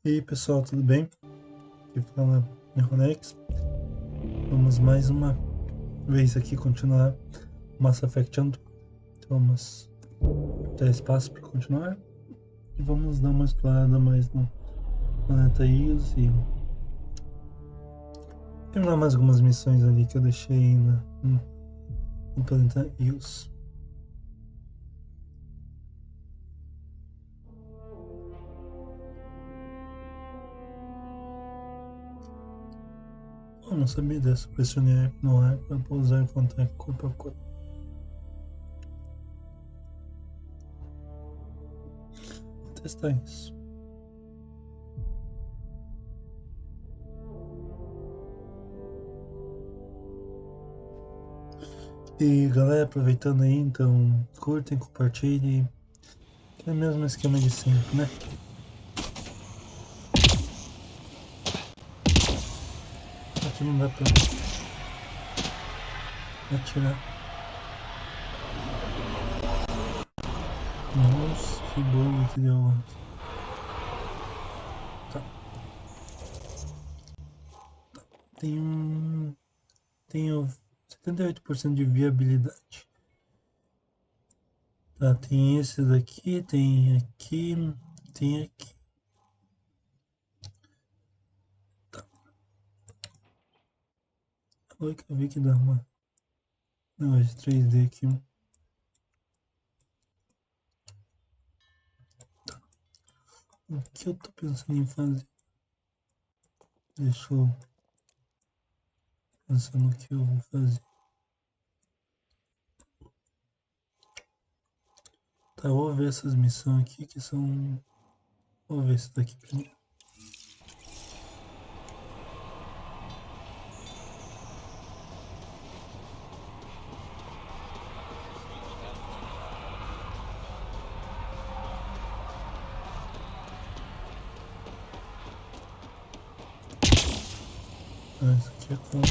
E aí pessoal, tudo bem? Aqui fala Conhecendo. Vamos mais uma vez aqui continuar Mass Effect Andromeda. Então vamos dar espaço para continuar e vamos dar uma explorada mais no planeta Hoje e terminar mais algumas missões ali que eu deixei ainda no planeta Hoje. Eu não sabia dessa, pressionei F no ar para pousar em contato corpo a corpo. Vou testar isso. E galera, aproveitando aí, então curtem, compartilhem, que é o mesmo esquema de sempre, né? Aqui não dá pra atirar. Nossa, que bom que deu ontem. Tá. Tenho 78% de viabilidade. Tá, tem esse daqui, tem aqui, tem aqui. Tá. Agora que eu vi que dá uma negócio de 3D aqui. Tá. O que eu tô pensando em fazer? Deixa eu pensar no que eu vou fazer. Tá, eu vou ver essas missões aqui que são... Vou ver esse daqui primeiro. Ah, isso aqui é com...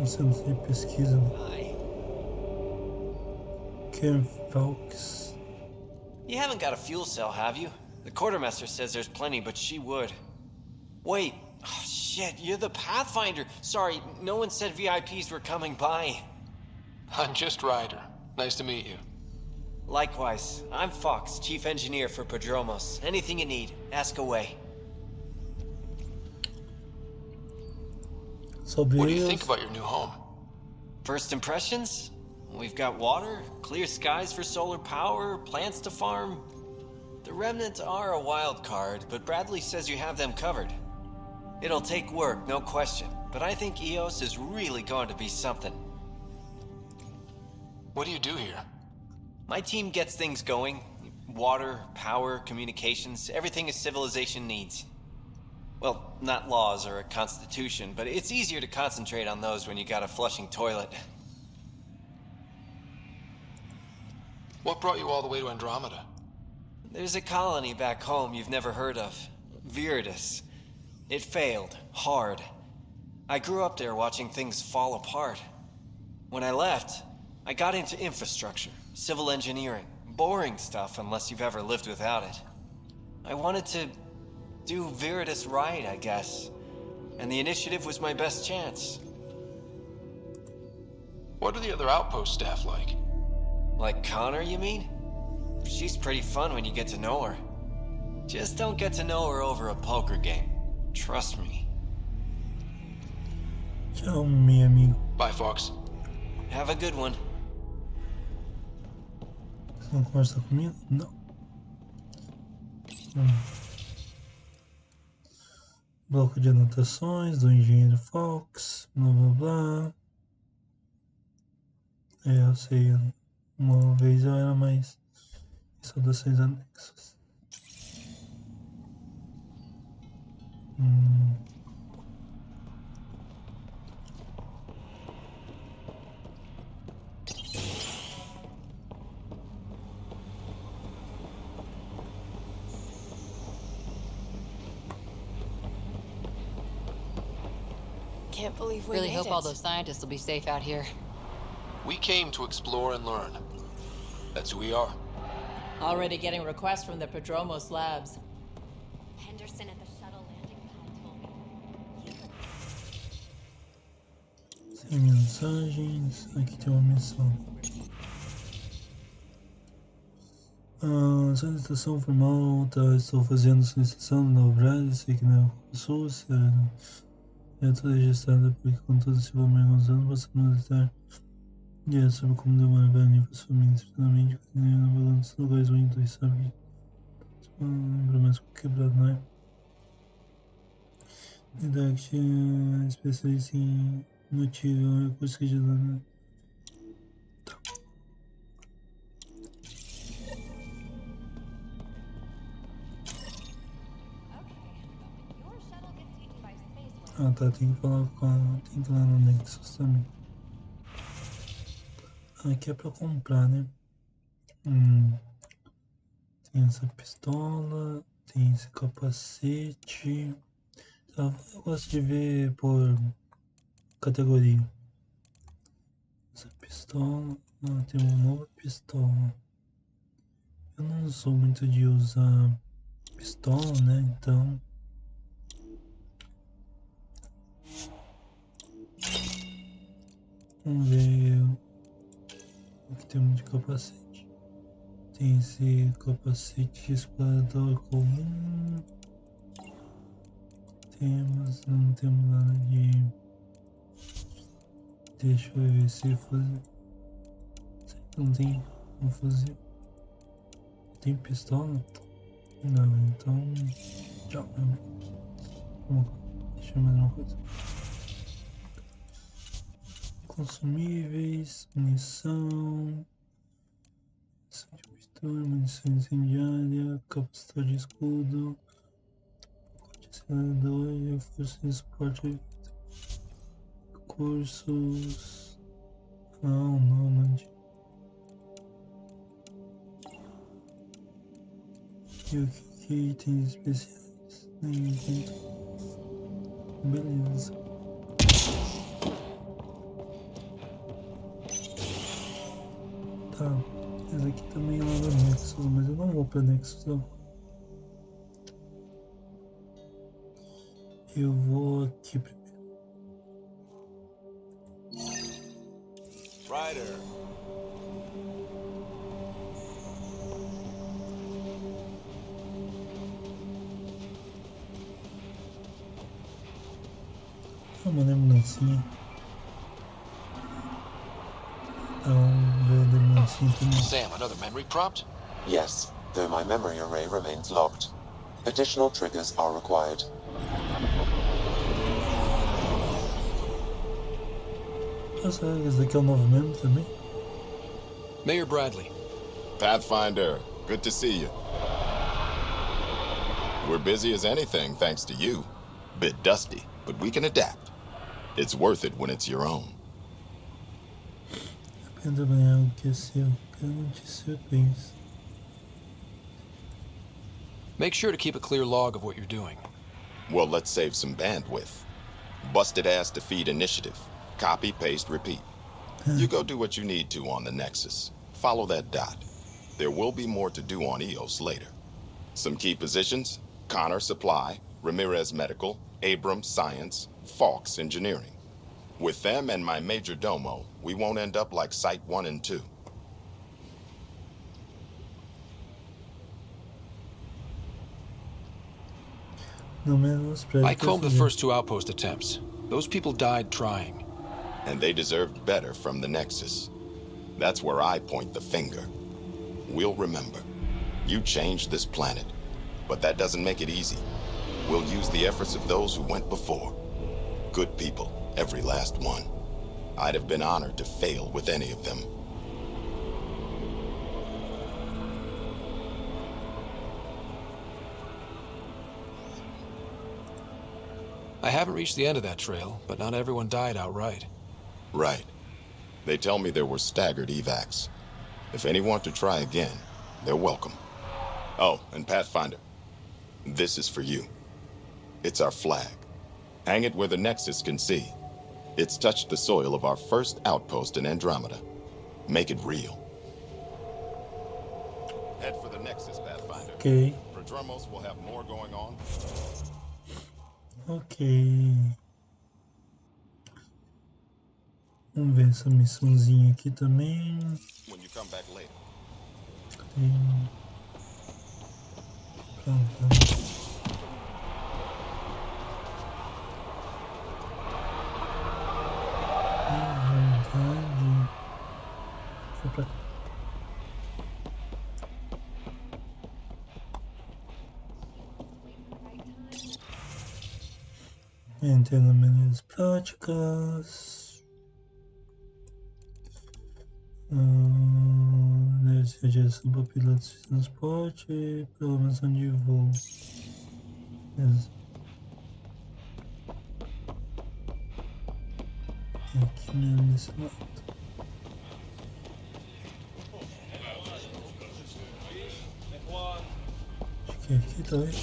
Centro de pesquisa. Fox. You haven't got a fuel cell, have you? The quartermaster says there's plenty, but she would. Wait, oh, shit, you're the Pathfinder. Sorry, no one said VIPs were coming by. I'm just Ryder. Nice to meet you. Likewise, I'm Fox, chief engineer for Prodromos. Anything you need, ask away. What do you think about your new home? First impressions? We've got water, clear skies for solar power, plants to farm. The remnants are a wild card, but Bradley says you have them covered. It'll take work, no question, but I think EOS is really going to be something. What do you do here? My team gets things going. Water, power, communications, everything a civilization needs. Well, not laws or a constitution, but it's easier to concentrate on those when you got a flushing toilet. What brought you all the way to Andromeda? There's a colony back home you've never heard of. Viridis. It failed. Hard. I grew up there watching things fall apart. When I left, I got into infrastructure, civil engineering. Boring stuff unless you've ever lived without it. I wanted to do Viridis right, I guess. And the initiative was my best chance. What are the other outpost staff like? Like Connor, you mean? She's pretty fun when you get to know her. Just don't get to know her over a poker game. Trust me. Tchau, meu amigo. Bye, Fox. Have a good one. Você não conversa comigo? Não. Bloco de anotações do engenheiro Fox, blá blá blá. Eu sei, uma vez eu era mais saudações anexas. Can't believe we Really made hope it. all those scientists will be safe out here. We came to explore and learn. That's who we are. Already getting requests from the Prodromos labs. Henderson at the shuttle landing pad told me. Sem mensagens. Aqui tem uma missão. Solicitação formal. Tá, estou fazendo solicitação no Brasil. Sei que não é sul. Eu estou registrada porque com todo esse problema usando você militar. E é sobre como demora bem para as famílias, finalmente, na balança do lugares ruins, sabe? Lembra mais com quebrado, não é? Didact especialista em motivo, recurso que ajuda, né? Tá. Ah tá, tem que falar com a... tem que ir lá no Nexus também. Aqui é pra comprar, né? Tem essa pistola, tem esse capacete. Tá, eu gosto de ver por categoria. Essa pistola, tem uma nova pistola. Eu não sou muito de usar pistola, né? Então vamos ver o que temos de capacete. Tem esse capacete explorador comum. Não temos nada de... Deixa eu ver se fuzil. Não tem um fuzil. Tem pistola? Não, então... Tchau. Deixa eu ver mais uma coisa. Consumíveis, munição, munição incendiária, capacitor de escudo, acelerador e força de suporte, recursos, nômade. E o que itens especiais? Nem encontro. Beleza. Tá, esse aqui também é lá no Nexus, mas eu não vou pra Nexus não. Eu vou aqui primeiro. Ryder. Uma lembrancinha. Sam, another memory prompt? Yes, though my memory array remains locked. Additional triggers are required. Será que esse daqui é o novo membro também? Mayor Bradley. Pathfinder, good to see you. We're busy as anything thanks to you. Bit dusty, but we can adapt. It's worth it when it's your own. Aprenda bem algo que é seu, garante surpresa. Make sure to keep a clear log of what you're doing. Well, let's save some bandwidth. Busted ass defeat initiative. Copy, paste, repeat. You go do what you need to on the Nexus. Follow that dot. There will be more to do on EOS later. Some key positions: Connor Supply, Ramirez Medical, Abrams Science, Fawkes Engineering. With them and my major domo, we won't end up like Site 1 and 2. I combed the first 2 outpost attempts. Those people died trying. And they deserved better from the Nexus. That's where I point the finger. We'll remember. You changed this planet, but that doesn't make it easy. We'll use the efforts of those who went before. Good people, every last one. I'd have been honored to fail with any of them. I haven't reached the end of that trail, but not everyone died outright. Right. They tell me there were staggered evacs. If any want to try again, they're welcome. Oh, and Pathfinder, this is for you. It's our flag. Hang it where the Nexus can see. It's touched the soil of our first outpost in Andromeda. Make it real. Head for the Nexus, Pathfinder. Ok. Prodromos will have more going on. Ok. Vamos ver essa missãozinha aqui também. When you come back later. Pronto. Verdade. Foi pra cá. Entendo maneiras práticas. Deve ser a direção para pilotos de transporte, programação de voo. Beleza. Aqui mesmo desse lado. Acho que é aqui, talvez.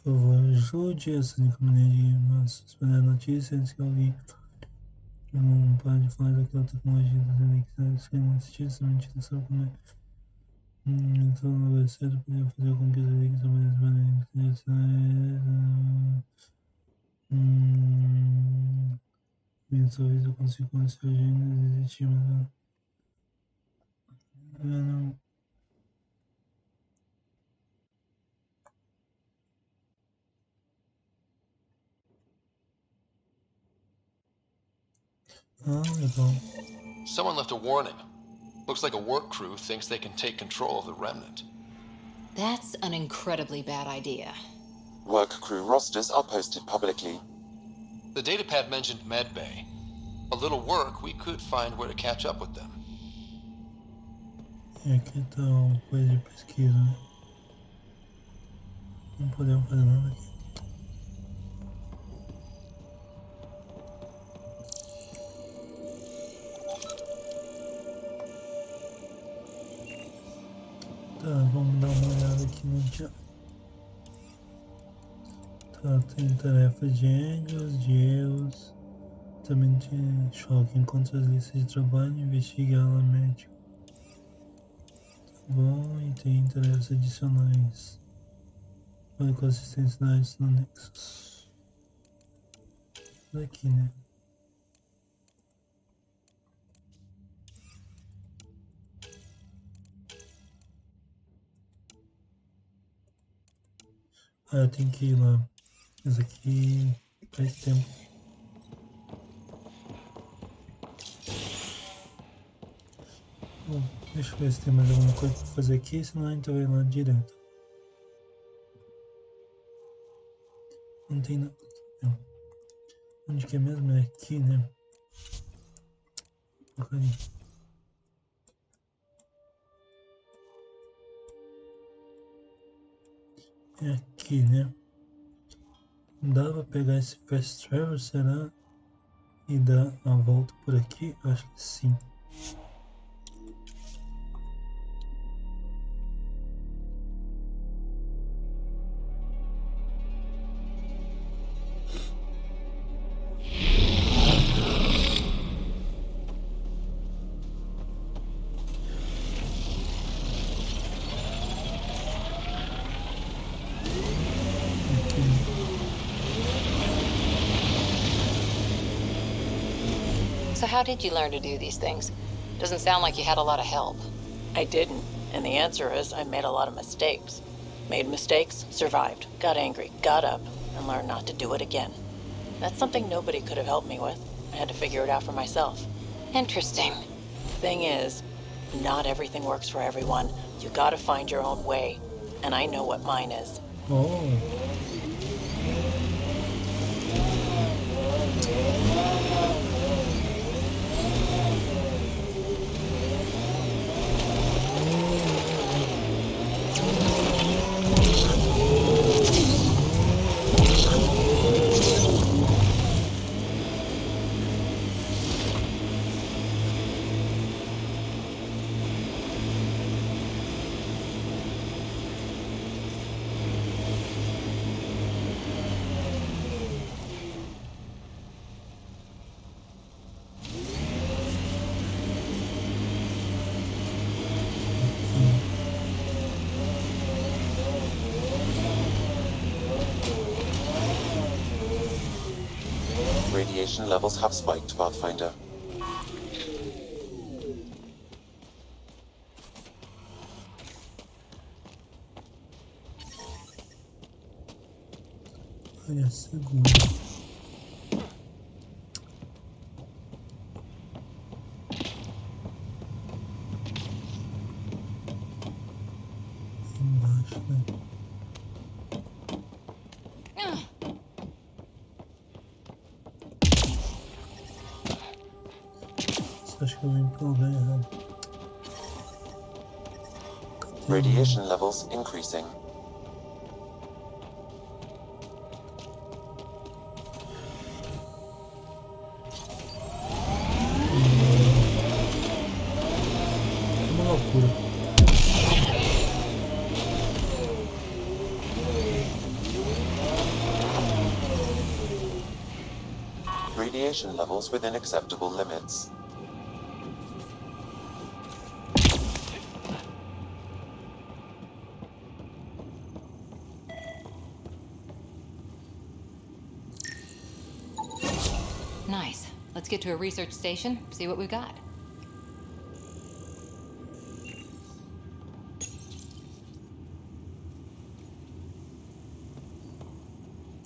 Por favor, ajude essa maneira de espalhar notícias antes que alguém não pode falar daquela tecnologia da mentira, essa mentira sabe como é. Então não vai ser poder fazer com que as leis talvez eu consiga conhecer hoje ainda existir, mas não. Legal. Someone left a warning. Looks like a work crew thinks they can take control of the remnant. That's an incredibly bad idea. Work crew rosters are posted publicly. The datapad mentioned medbay. A little work, we could find where to catch up with them. E aqui tá uma coisa de pesquisa, né? Não podemos fazer nada aqui. Tá, vamos dar uma olhada aqui no dia. Tá, tem tarefas de erros, também tem choque. Encontre as listas de trabalho e investigue a ala médica. Tá bom, e tem tarefas adicionais. Olha com assistência da área no Nexus. Daqui, né? Ah, eu tenho que ir lá. Mas aqui faz tempo. Bom, deixa eu ver se tem mais alguma coisa pra fazer aqui, senão a gente vai lá direto. Não tem nada. Não. Onde que é mesmo? É aqui, né? Porcaria. É aqui, né? Dá pra pegar esse fast travel, será? E dar a volta por aqui? Eu acho que sim. So how did you learn to do these things? Doesn't sound like you had a lot of help. I didn't, and the answer is I made a lot of mistakes. Made mistakes, survived, got angry, got up, and learned not to do it again. That's something nobody could have helped me with. I had to figure it out for myself. Interesting. Thing is, not everything works for everyone. You gotta find your own way, and I know what mine is. Oh. Radiation levels have spiked, Pathfinder. Área segura. Embaixo, né? Você acha que eu vim pro lugar errado? Radiation levels increasing. Uma loucura. Radiation levels within acceptable limits. Nice. Let's get to a research station, see what we've got.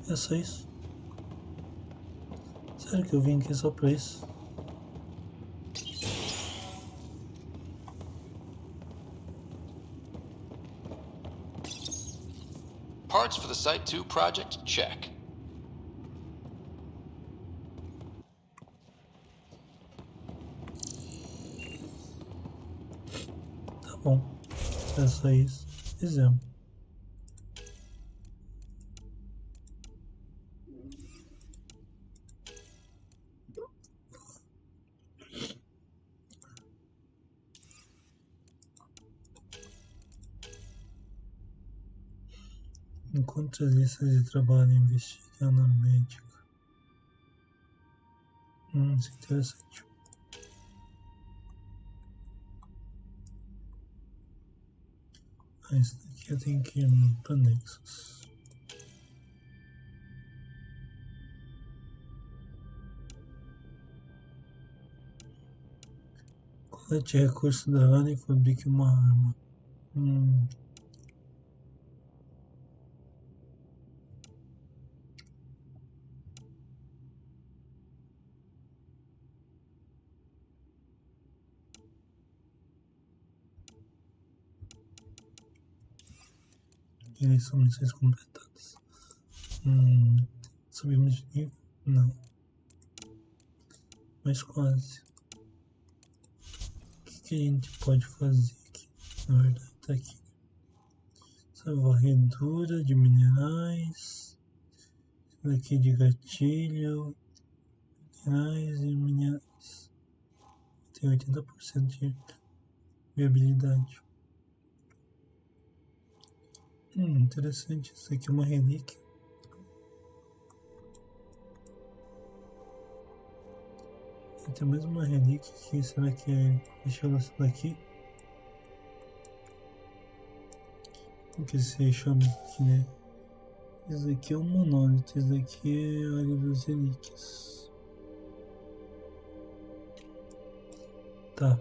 É só isso? Sério que eu vim aqui só pra isso? Parts for the Site 2 project? Check. Tá bom. É só isso. Fizemos. Encontre as listas de trabalho investigando a médica. Isso é interessante. Isso daqui eu tenho que ir para Nexus. Colete recursos da área e fabrique uma arma. Eles são missões completadas. Subimos de nível? Não. Mas quase. O que a gente pode fazer aqui? Na verdade tá aqui. Essa varredura de minerais. Isso daqui de gatilho. Minerais e minerais. Tem 80% de viabilidade. Interessante. Isso aqui é uma relíquia. Tem mais uma relíquia aqui. Será que é. Deixa eu ver essa daqui. O que se chama aqui, né? Esse aqui é um monólito. Esse daqui é a área das relíquias. Tá.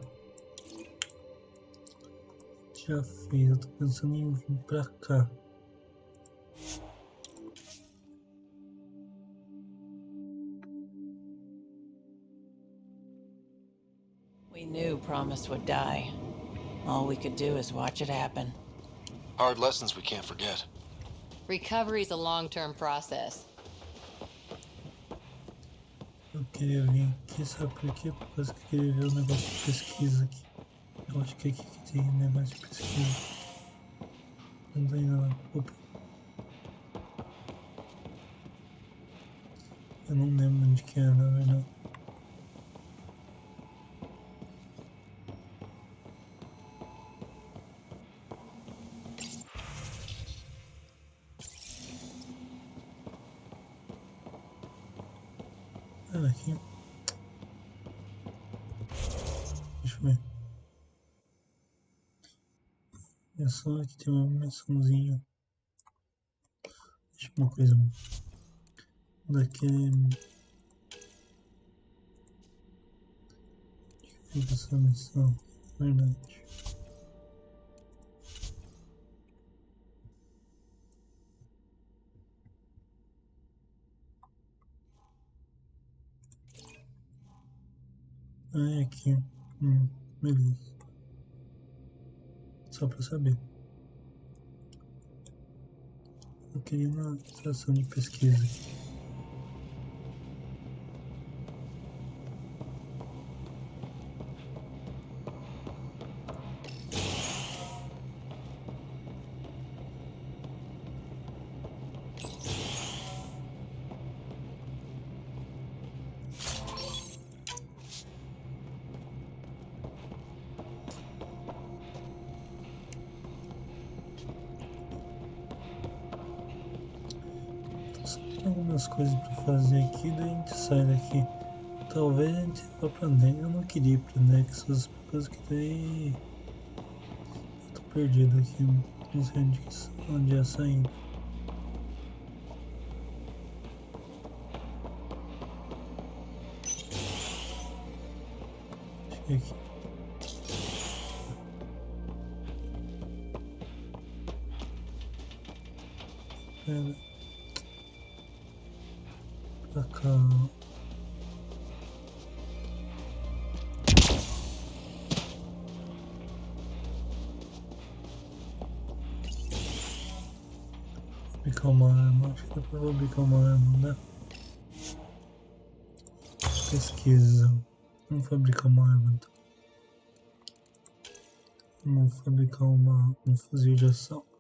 Já fez. Eu tô pensando em vir pra cá. We knew Promise would die. All we could do is watch it happen. Hard lessons we can't forget. Recovery is a long-term process. Eu queria vir aqui, sabe por quê? Por causa que eu queria ver o negócio de pesquisa aqui. Eu acho que é aqui que tem negócio de pesquisa. Não tá indo lá. Opa. Eu não lembro onde que é, na verdade. Aqui. Deixa eu ver. É só que tem uma mençãozinha. Deixa uma coisa daquele. essa missão, verdade. Ah, é aqui. Beleza. Só pra saber. Eu queria uma estação de pesquisa aqui. Tem algumas coisas pra fazer aqui, daí a gente sai daqui. Talvez a gente vá pra Nexus. Eu não queria ir pra Nexus, por causa que daí eu tô perdido aqui. Não sei onde é a saída. Cheguei aqui. Pera. Pra cá. Fabricar uma arma. Acho que dá pra fabricar uma arma, né? Pesquisa. Vamos fabricar uma arma então. Vamos fabricar um fuzil de assalto.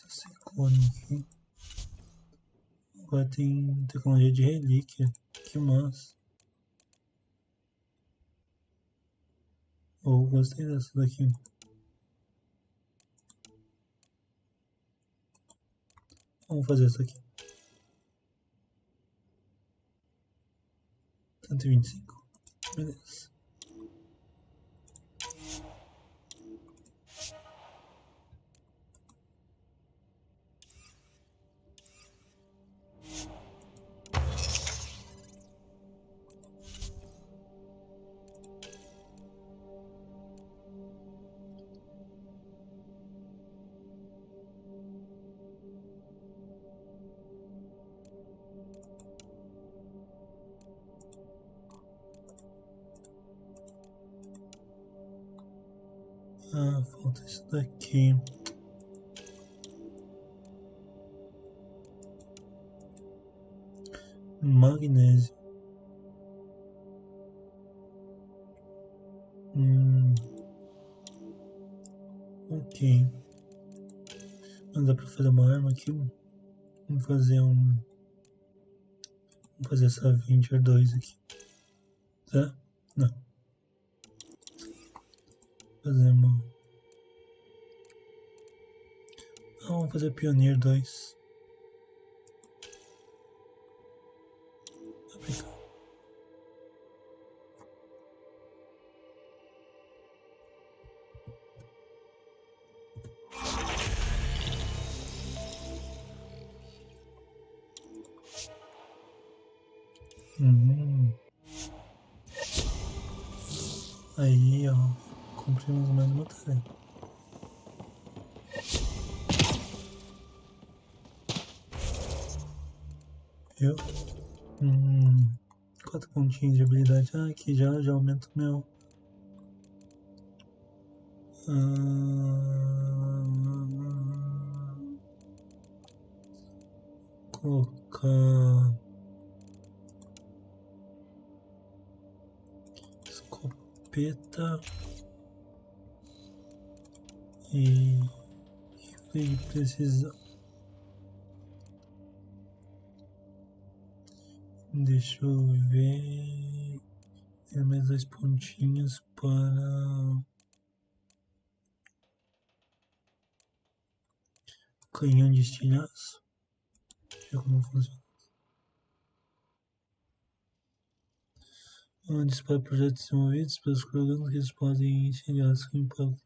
Esse clone aqui. Agora tem tecnologia de relíquia. Que massa. Oh, gostei dessa daqui. Vamos fazer essa aqui. 125. Beleza. Ah, falta isso daqui. Magnésio. Ok. Mas dá pra fazer uma arma aqui. Vamos fazer essa Avenger 2 aqui. Tá? Não. Fazer uma. Ah, vamos fazer Pioneer 2. Aplicar. Aí, ó. Cumprimos mais uma tarefa. Viu? 4 pontinhos de habilidade. Ah, aqui já aumenta o meu. Colocar escopeta e rifle de precisão. Deixa eu ver. Tem mais 2 pontinhos para canhão de estilhaço. Deixa eu ver como funciona. Dispara projetos desenvolvidos pelos programas que eles podem estilhaço com impacto.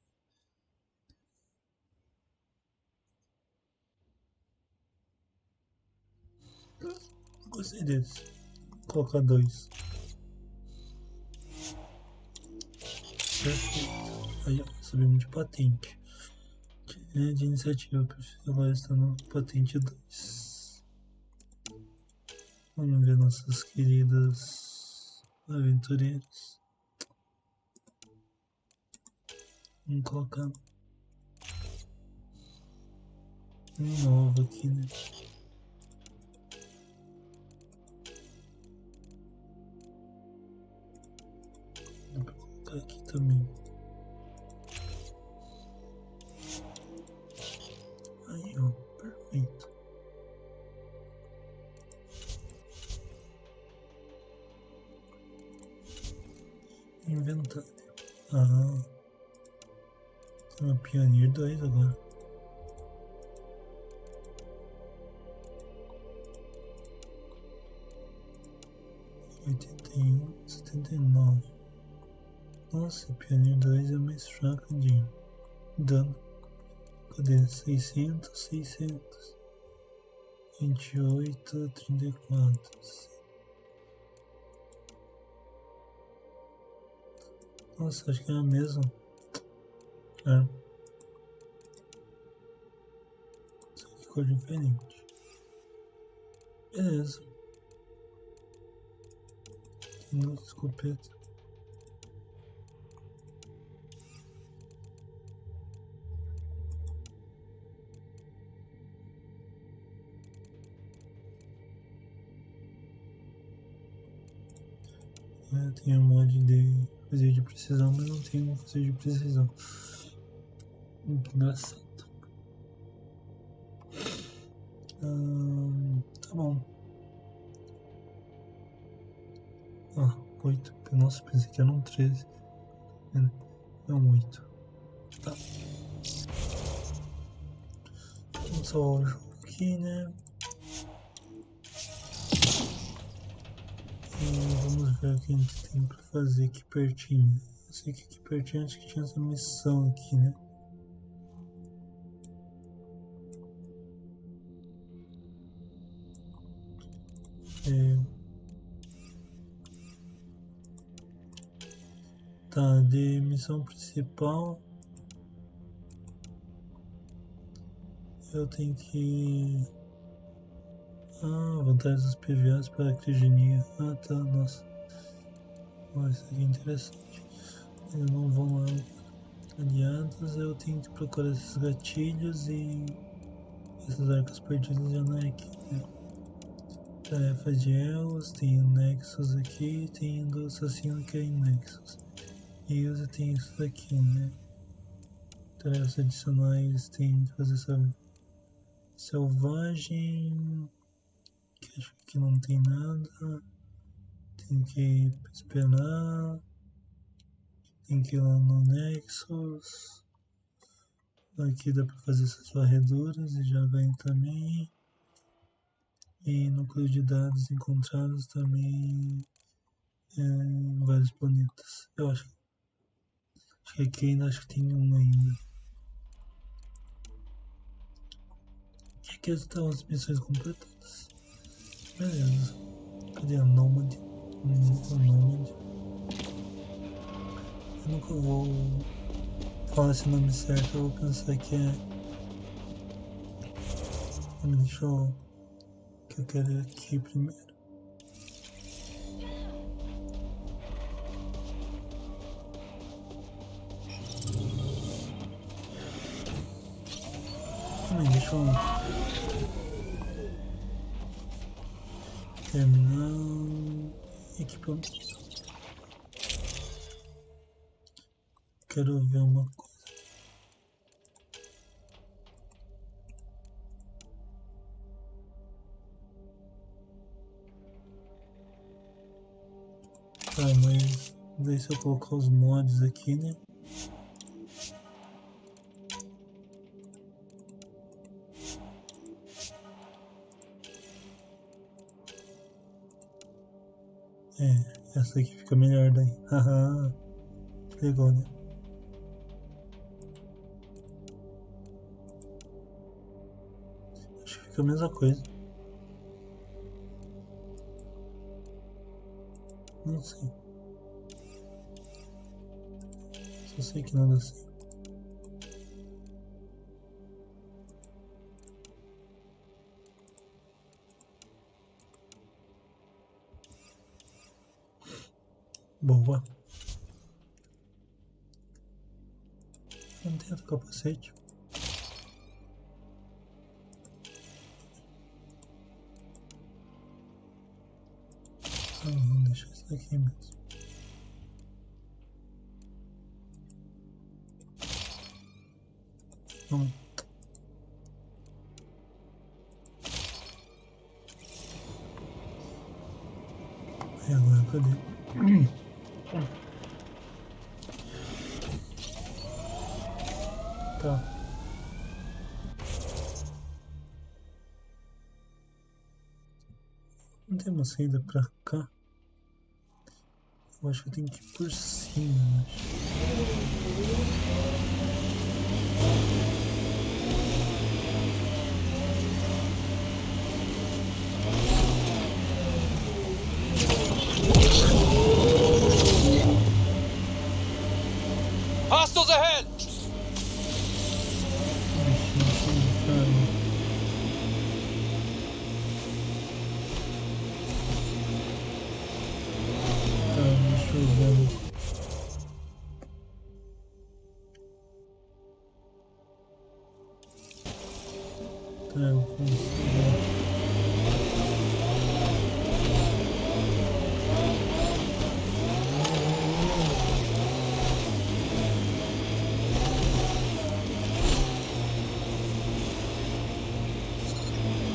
Gostei desse. Vou colocar 2. Perfeito. Aí, ó, subimos de patente. De iniciativa, agora está no patente 2. Vamos ver nossas queridas aventureiras. Vamos colocar um novo aqui, né? Dá pra colocar aqui também. Aí, ó, perfeito. Inventário. Ah, tem uma Pioneer 2 agora. R$ 81,79. Nossa, Pioneer 2 é mais fraco de dano. Cadê? 600, 600. 28, 34. Nossa, acho que é a mesma. É. Só que cor diferente. Beleza. Tem outra escopeta. Eu tenho mod de fuzil de precisão, mas não tenho um fuzil de precisão. Que engraçado. Tá bom. 8. Nossa, pensei que era um 13. É um 8. Tá. Vamos salvar o jogo aqui, né? E vamos ver o que a gente tem pra fazer aqui pertinho. Eu sei que aqui pertinho acho que tinha essa missão aqui, né? Tá, de missão principal eu tenho que... vantagens dos PVAs para a crigenia. Tá, nossa. Isso aqui é interessante. Eles não vão lá. Aliados, eu tenho que procurar esses gatilhos e esses arcos perdidos já não é aqui, né? Tarefa de elos, tem o Nexus aqui, tem do assassino que é em Nexus. E eu tenho isso daqui, né? Tarefas adicionais, tem que fazer essa selvagem, que acho que não tem nada. Tem que esperar. Tem que ir lá no Nexus. Aqui dá pra fazer essas varreduras e já ganho também. E núcleo de dados encontrados também em vários planetas. Eu acho que aqui ainda acho que tem um ainda. E aqui estão as missões completadas. Beleza. Cadê a Nômade? Nômade. Eu nunca vou falar esse nome certo, eu vou pensar que é... Deixa eu... que eu quero ir aqui primeiro. Deixa eu... terminar... equipamento. Quero ver uma coisa. Tá, mas daí se eu colocar os mods aqui, né? Essa aqui fica melhor daí. Haha, legal, né? Acho que fica a mesma coisa. Não sei. Só sei que nada sei. Boa. Não tem outro capacete. Vamos deixar isso aqui mesmo. Vamos. E agora cadê? Tá. Não tem uma saída pra cá? Eu acho que eu tenho que ir por cima, eu acho. Hostiles ahead!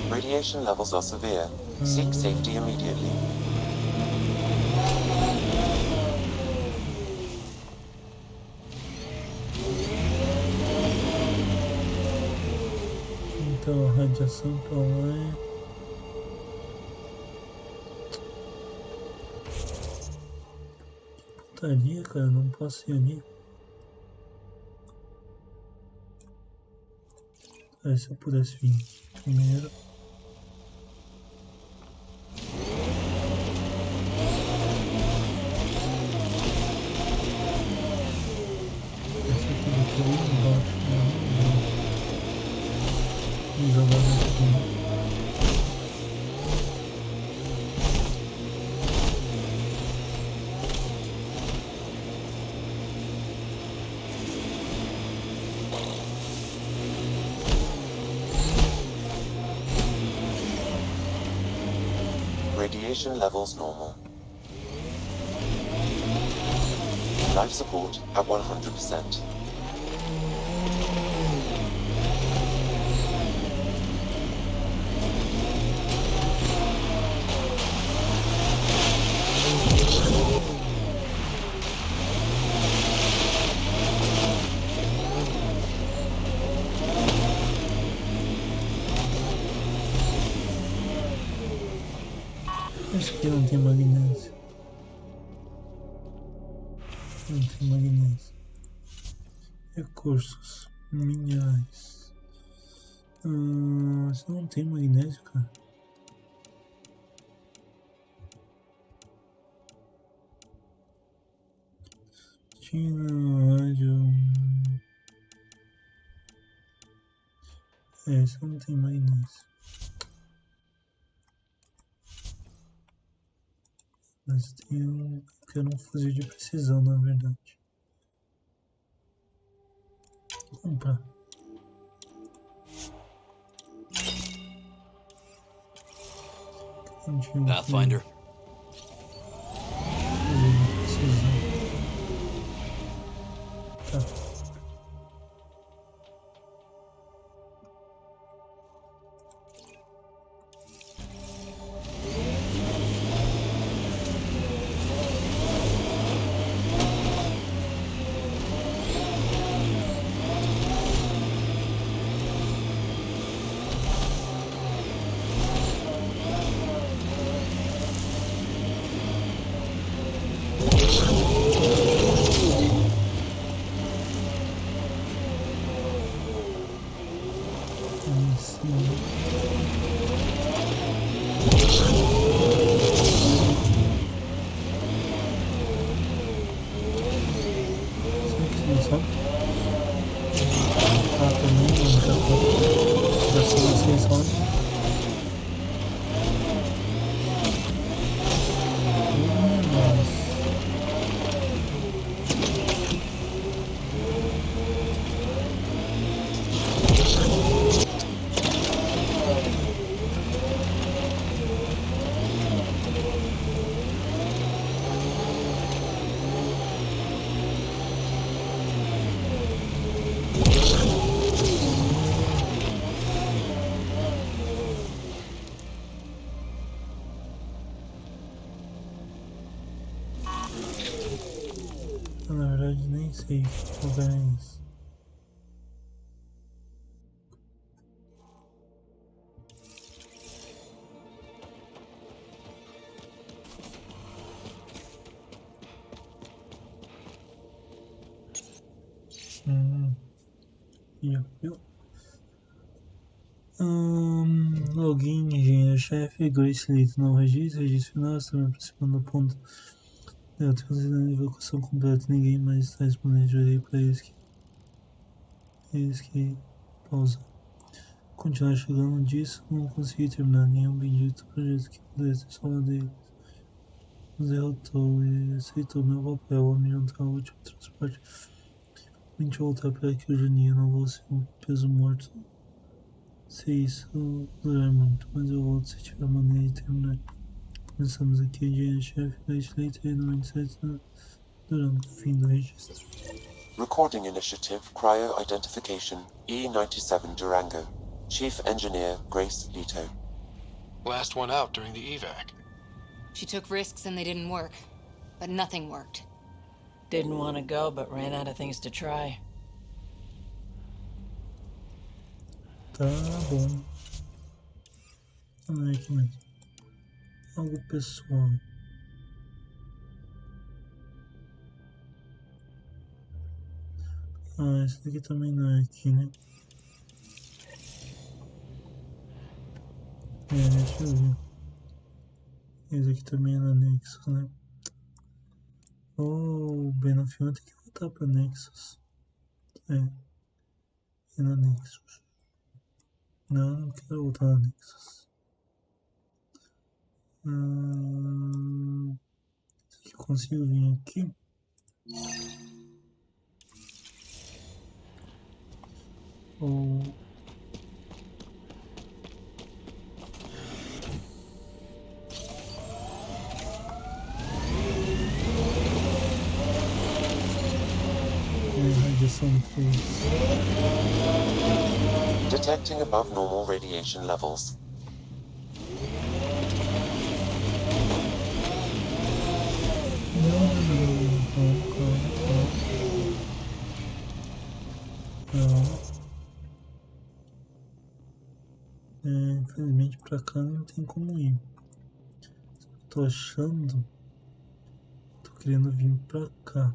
Radiation levels are severe. Seek safety immediately. Então a radiação pra lá é... Que putaria, cara, não posso ir ali. Se eu pudesse vir primeiro. Radiation levels normal. Life support at 100%. Acho que não tem magnésio. Não tem magnésio. Recursos. Minerais. Você não tem magnésio, cara? Tinha rádio. Você não tem magnésio. Mas tem um que era um fuzil de precisão, na verdade. Vou comprar. Pathfinder. Fuzil de precisão. Tá. verdade nem sei que lugar é esse. Viu? Login, engenheiro-chefe, Grace Leito, não registro final, estamos aproximando do ponto. Eu tenho considerado a evacuação completa, ninguém mais está respondendo, jurei para eles que pausa. Continuar chegando disso, não consegui terminar nenhum bendito projeto que pudesse salvar deles. Nos derrotou e aceitou meu papel ao me juntar ao último transporte. Mente voltar para aqui hoje em dia, não vou ser um peso morto. Se isso durar muito, mas eu volto se tiver maneira de terminar. Começamos aqui, engenheiro-chefe, legislator e 97 durante o fim do registro. Recording Initiative Cryo Identification E97 Durango. Chief Engineer Grace Leto. Last one out during the evac. She took risks and they didn't work. But nothing worked. Didn't want to go, but ran out of things to try. Tá bom. Vamos ver aqui mesmo. Algo pessoal. Esse daqui também não é aqui, né? Deixa eu ver. Esse aqui também é na Nexus, né? Bem no final tem que voltar pra Nexus. É na Nexus. Não quero voltar na Nexus. Será que eu consigo vir aqui? Ou... radiação fez. Detecting above normal radiation levels. Infelizmente pra cá não tem como ir. Tô achando. Tô querendo vir pra cá.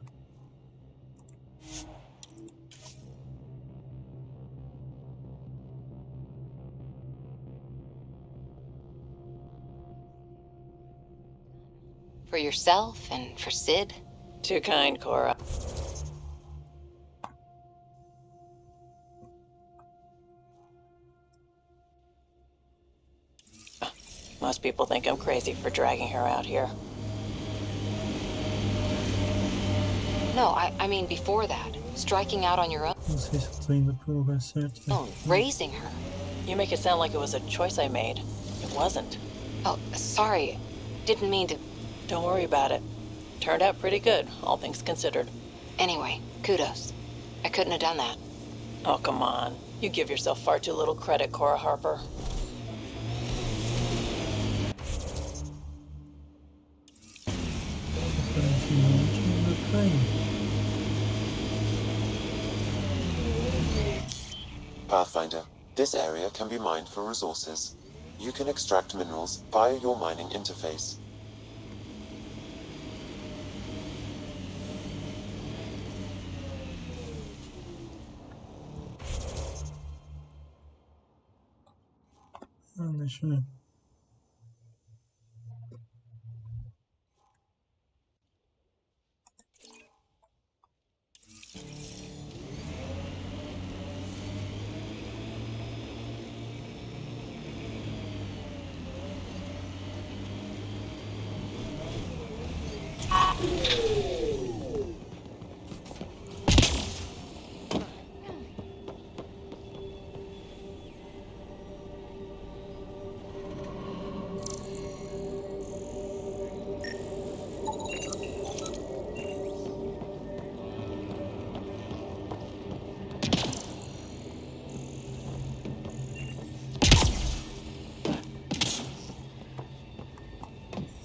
For yourself and for Sid. Too kind, Cora. Most people think I'm crazy for dragging her out here. No, I mean before that. Striking out on your own, Não sei se eu tô indo pro lugar certo. raising her. You make it sound like it was a choice I made. It wasn't. Oh, sorry. Didn't mean to. Don't worry about it. Turned out pretty good, all things considered. Anyway, kudos. I couldn't have done that. Oh, come on. You give yourself far too little credit, Cora Harper. Aparentemente não dá pra ir. Pathfinder. This area can be mined for resources. You can extract minerals via your mining interface. Deixa eu ver.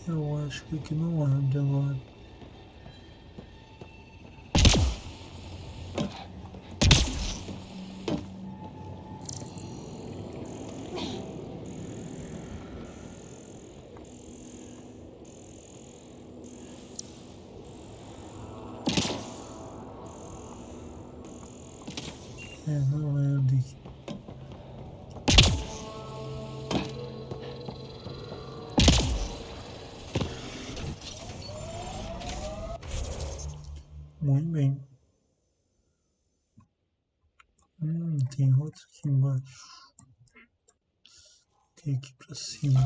Eu acho que aqui não abre agora. Não é o daqui. Muito bem. Tem outro aqui embaixo. Tem aqui pra cima.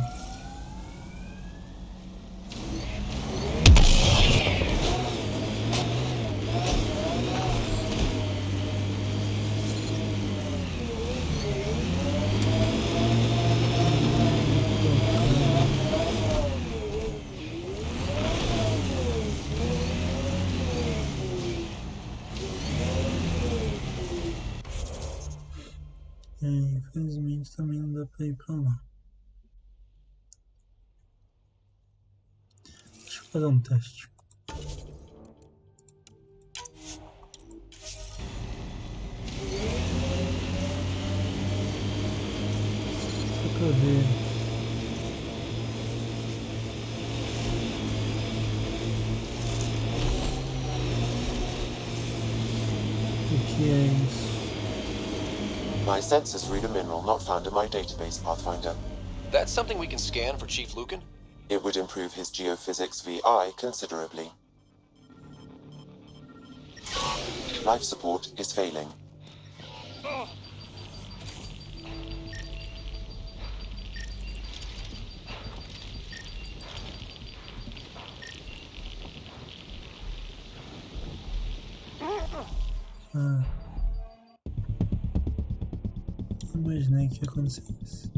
Infelizmente também não dá pra ir pra lá. Deixa eu fazer um teste. Só pra ver. O que é isso? My sensors read a mineral not found in my database, Pathfinder. That's something we can scan for Chief Lucan? It would improve his geophysics VI considerably. Life support is failing. Imaginei que ia acontecer isso.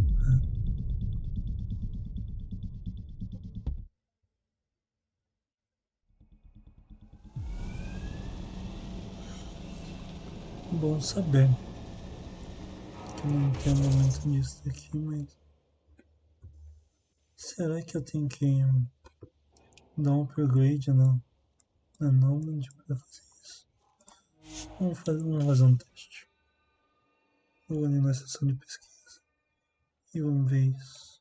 Bom saber. Que eu não entendo muito disso daqui, mas... Será que eu tenho que dar um upgrade na Andromeda para fazer isso? Vamos fazer um teste. Vou ali na seção de pesquisa e vamos ver isso.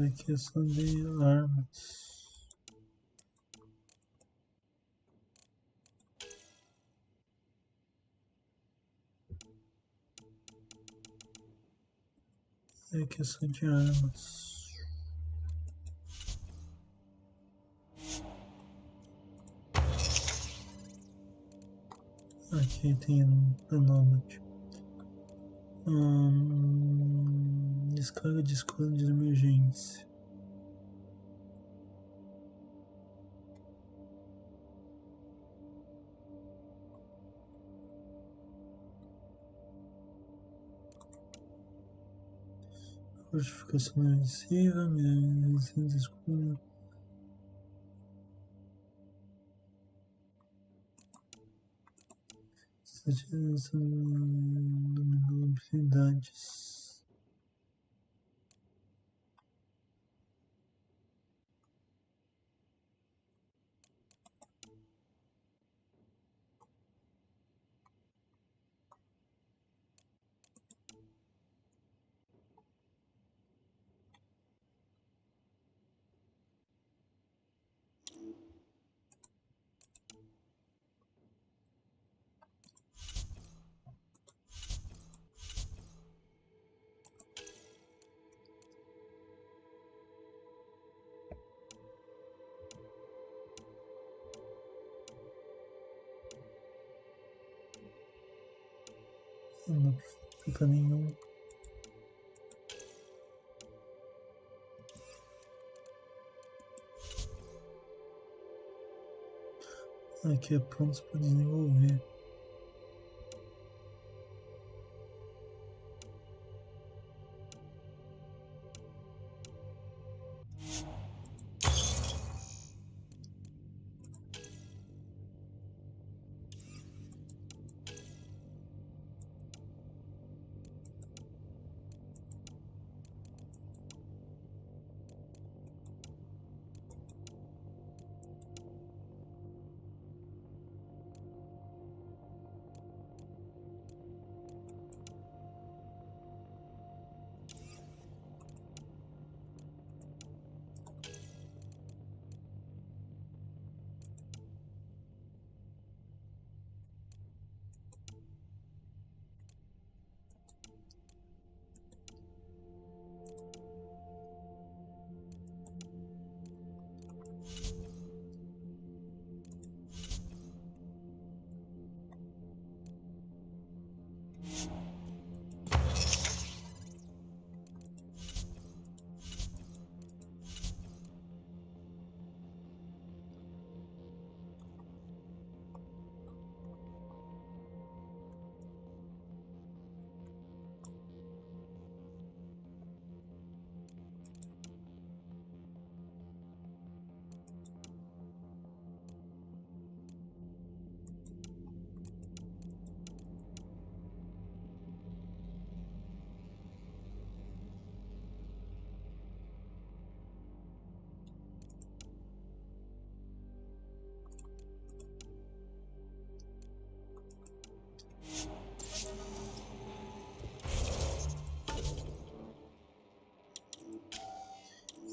Aqui é só de armas. Aqui é só de armas. Aqui tem Andromeda. Descarga de escudo de emergência. Fortificação agressiva, resistência de escudo. Saturação dominou habilidades. Não fica nenhum. Aqui é pronto para desenvolver.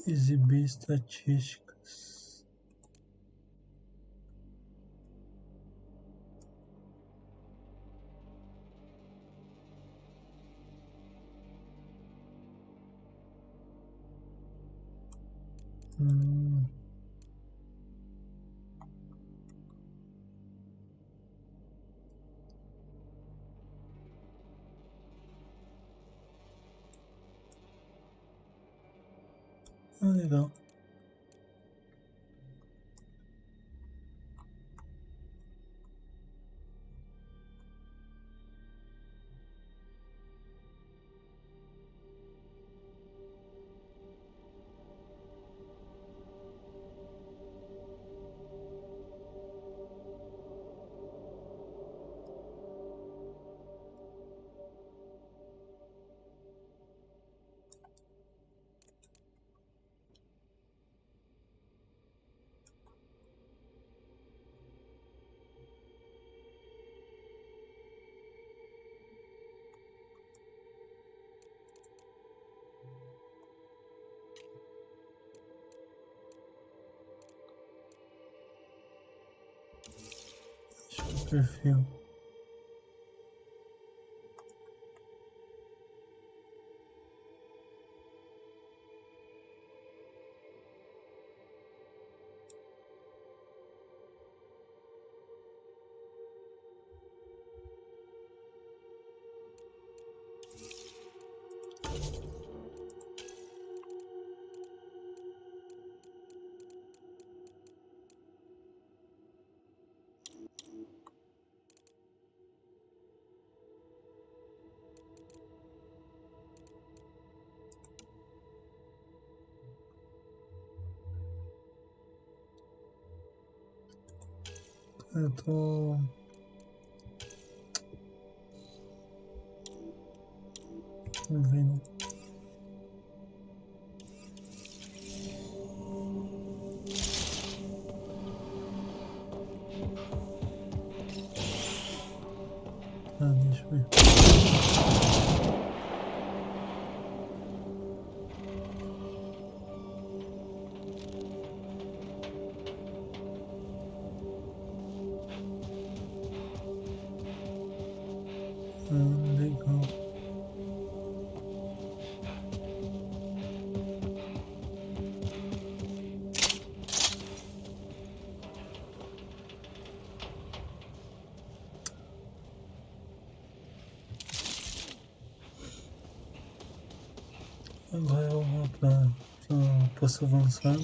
Exibir estatísticas. Legal. Perfil. Eu tô vendo. Deixa eu ver. Legal. Agora eu vou para posto avançado.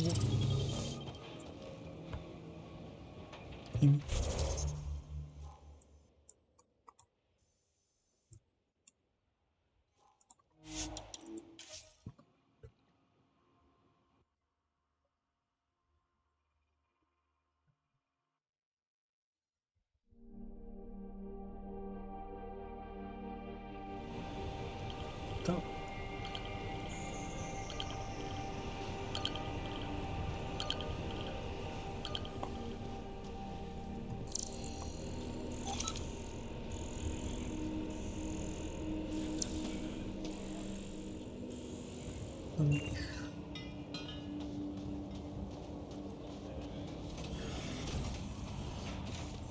Tá.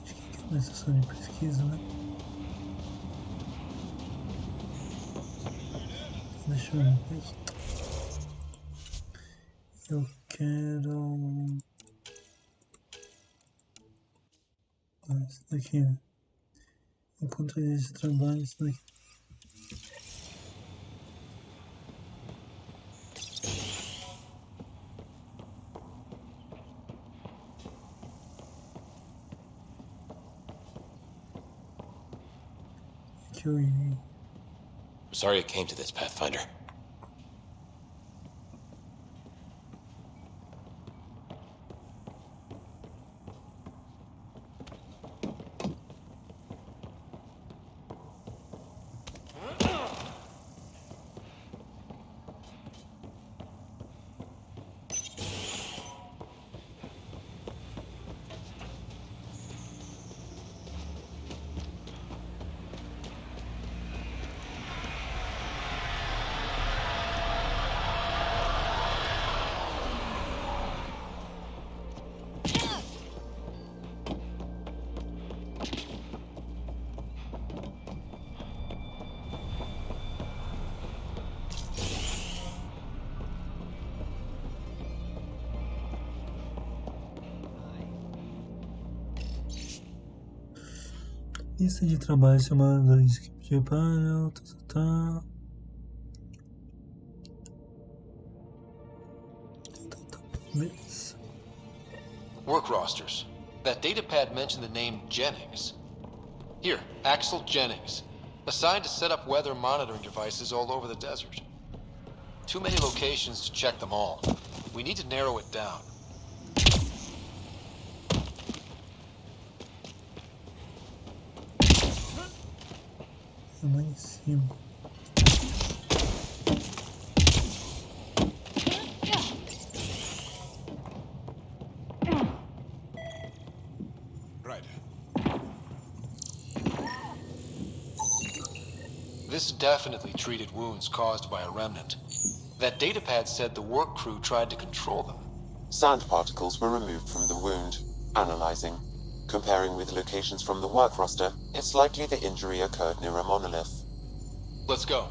Acho que é uma sessão de pesquisa, né? Deixa eu ver aqui. Eu quero... Isso daqui, né? Enquanto eles trabalham, isso daqui. Que eu ia... Sorry it came to this, Pathfinder. Lista de trabalho semana 2. Equipe de Beleza. Work rosters. That datapad mentioned the name Jennings. Here, Axel Jennings. Assigned to set up weather monitoring devices all over the desert. Too many locations to check them all. We need to narrow it down. Lá em cima. Right. This definitely treated wounds caused by a remnant. That datapad said the work crew tried to control them. Sand particles were removed from the wound. Analyzing. Comparing with locations from the work roster, it's likely the injury occurred near a monolith. Let's go.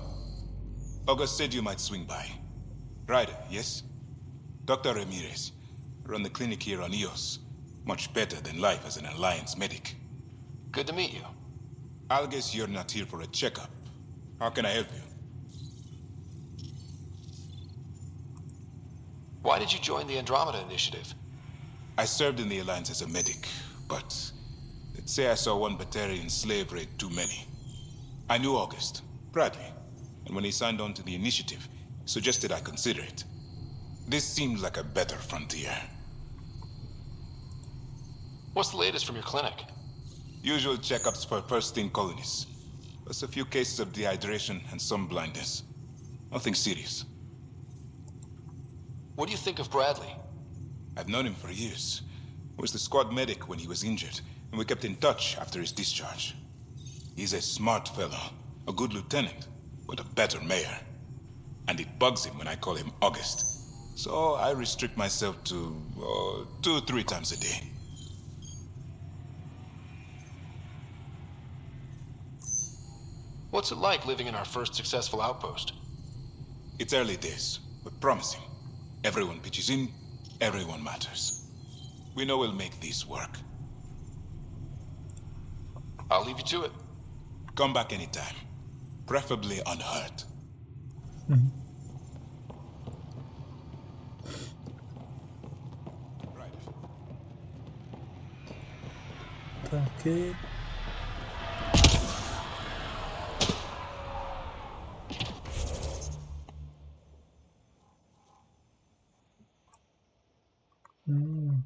August said you might swing by. Ryder, yes? Dr. Ramirez. Run the clinic here on Eos. Much better than life as an Alliance medic. Good to meet you. I'll guess you're not here for a checkup. How can I help you? Why did you join the Andromeda Initiative? I served in the Alliance as a medic, but let's say I saw one Batarian slave raid too many. I knew August, Bradley, and when he signed on to the initiative, suggested I consider it. This seemed like a better frontier. What's the latest from your clinic? Usual checkups for first-in colonists. Plus a few cases of dehydration and some blindness. Nothing serious. What do you think of Bradley? I've known him for years. I was the squad medic when he was injured, and we kept in touch after his discharge. He's a smart fellow, a good lieutenant, but a better mayor. And it bugs him when I call him August. So I restrict myself to 2-3 times a day. What's it like living in our first successful outpost? It's early days, but promising. Everyone pitches in, everyone matters. We know we'll make this work. I'll leave you to it. Come back anytime. Preferably unhurt. Right. Ok. Não.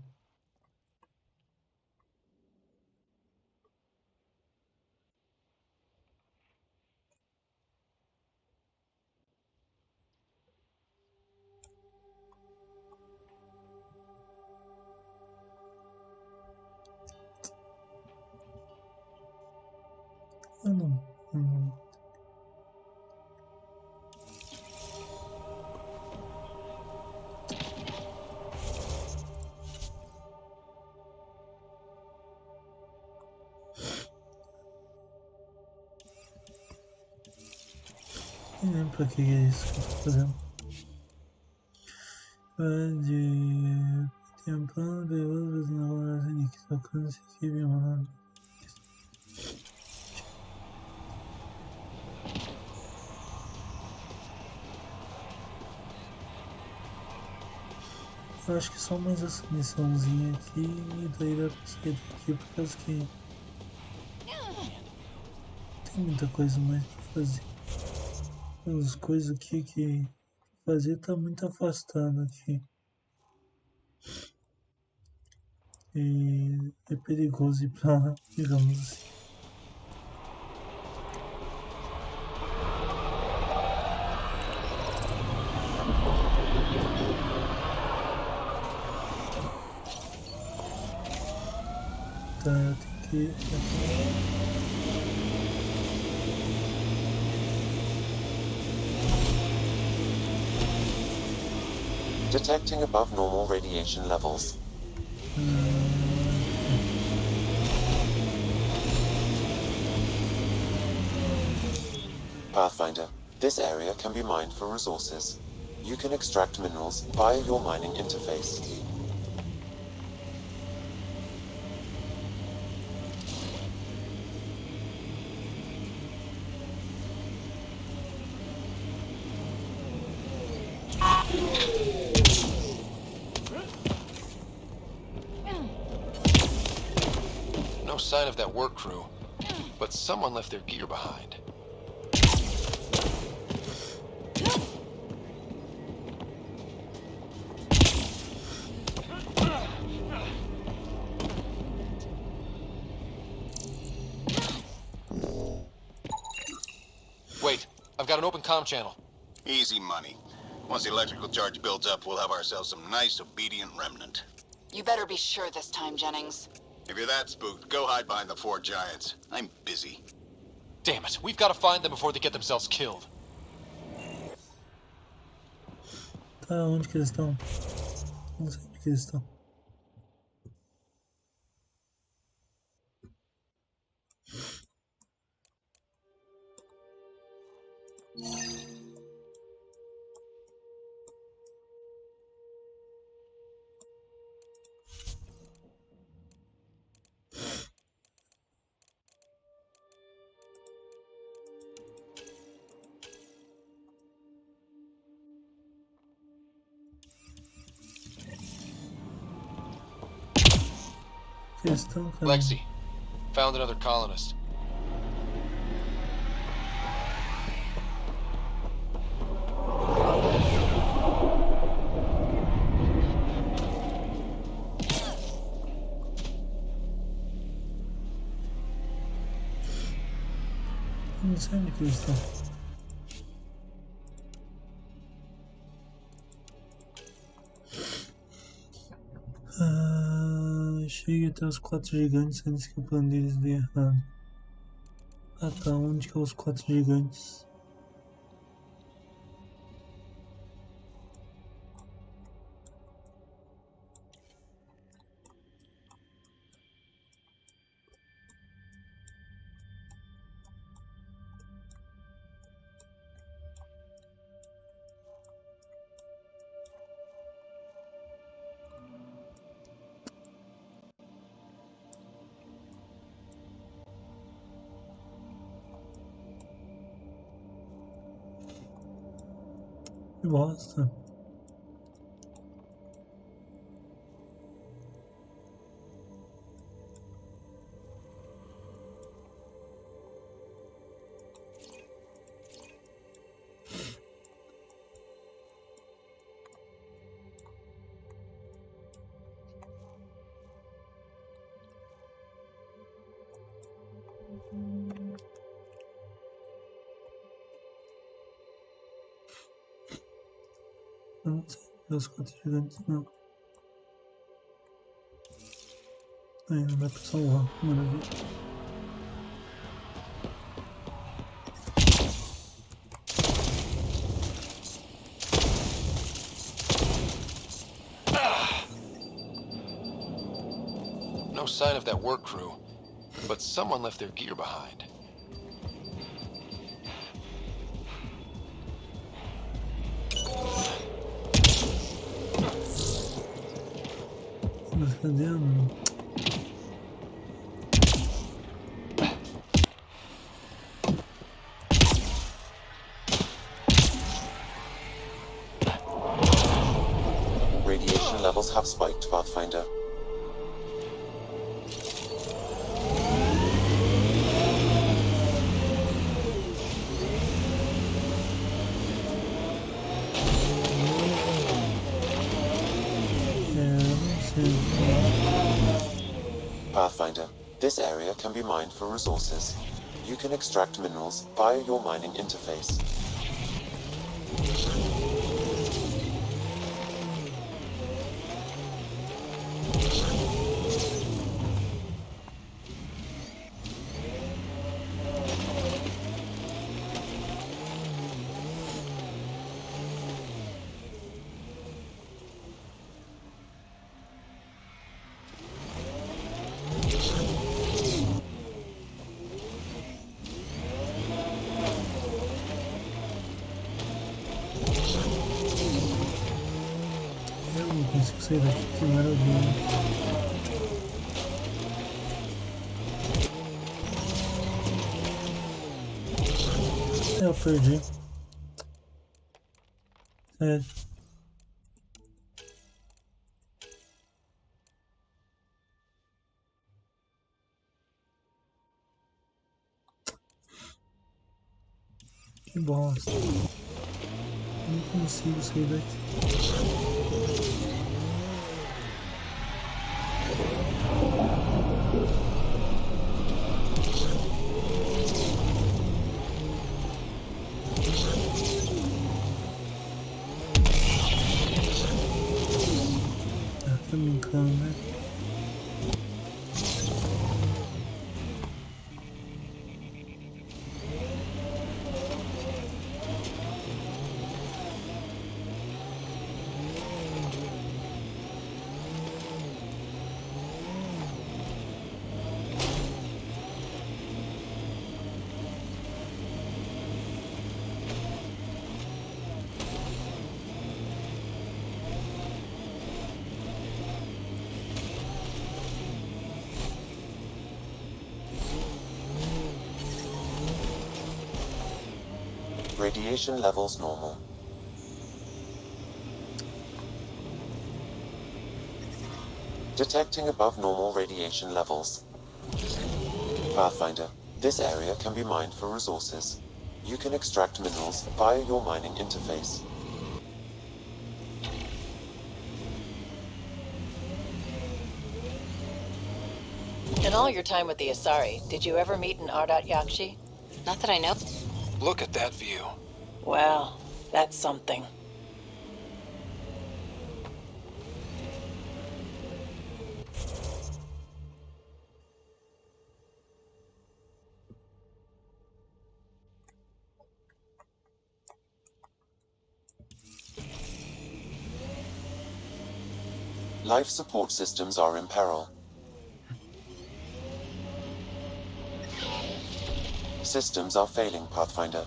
Nem lembro pra que é isso que eu tô fazendo. Tem um plano de outros na que alcance aqui bem rolando. Eu acho que só mais essa missãozinha aqui e daí vai pra sair daqui por causa que tem muita coisa mais pra fazer. As coisas aqui que fazer tá muito afastado aqui. E é perigoso ir pra lá, digamos assim. Tá, eu tenho que ir aqui. Detecting above normal radiation levels. Pathfinder, this area can be mined for resources. You can extract minerals via your mining interface. No sign of that work crew, but someone left their gear behind. Wait, I've got an open comm channel. Easy money. Once the electrical charge builds up, we'll have ourselves some nice, obedient remnant. You better be sure this time, Jennings. If you're that spooked, go hide behind the four giants. I'm busy. Damn it, we've got to find them before they get themselves killed. Tá, onde que eles estão? Não sei onde que eles estão. Eles estão, cara. Lexi, found another colonist. Não sei onde que eles estão. Chegue até os 4 gigantes antes que o plano deles dê errado. Ah tá, onde que é os 4 gigantes? Que bosta. Eu não sei os 4 gigantes não. Aí não dá pra salvar, maravilha. No sign of that work crew, but someone left their gear behind. Mas cadê a mão? Radiation levels have spiked, Pathfinder. Pathfinder, this area can be mined for resources. You can extract minerals via your mining interface. Eu não consigo sair daqui, que maravilha. Eu perdi. Sério. Que bosta. Não consigo sair daqui. Tá brincando, né? Radiation levels normal. Detecting above normal radiation levels. Pathfinder, this area can be mined for resources. You can extract minerals via your mining interface. In all your time with the Asari, did you ever meet an Ardat Yakshi? Not that I know. Look at that view. Well, that's something. Life support systems are in peril. Systems are failing, Pathfinder.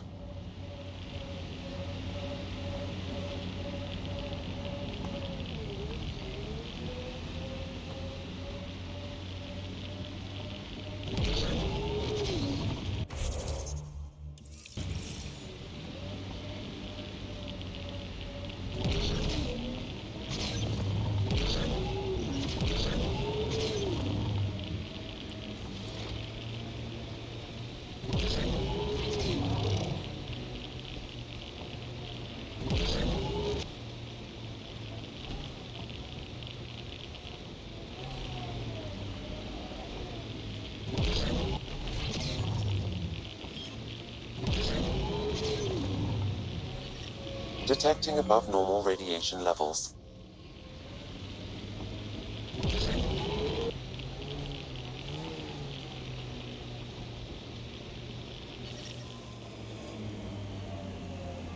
Detecting above normal radiation levels.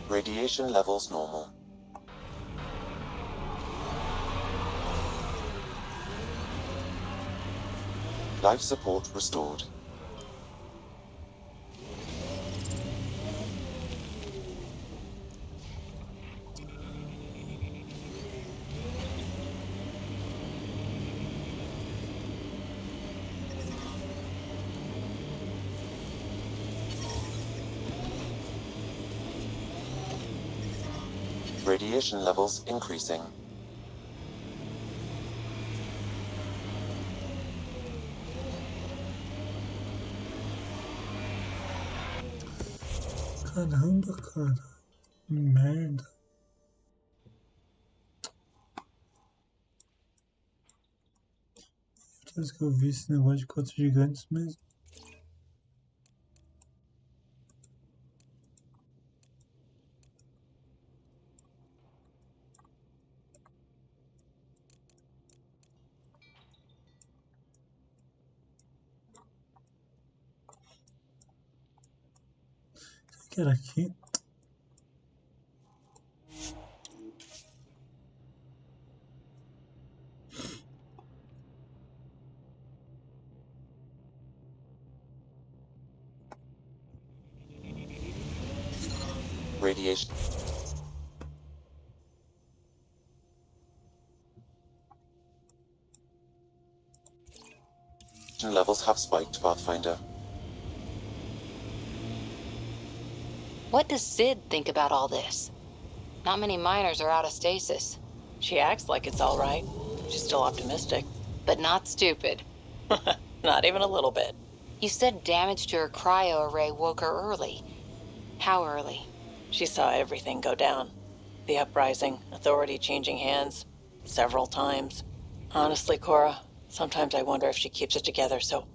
Radiation levels normal. Life support restored. Radiation levels increasing. Caramba, cara. Merda. Certeza que eu vi esse negócio de quatro gigantes mesmo. Será que era aqui? Radiation levels have spiked, Pathfinder. What does Sid think about all this? Not many miners are out of stasis. She acts like it's all right. She's still optimistic. But not stupid. Not even a little bit. You said damage to her cryo array woke her early. How early? She saw everything go down. The uprising, authority changing hands, several times. Honestly, Cora, sometimes I wonder if she keeps it together so...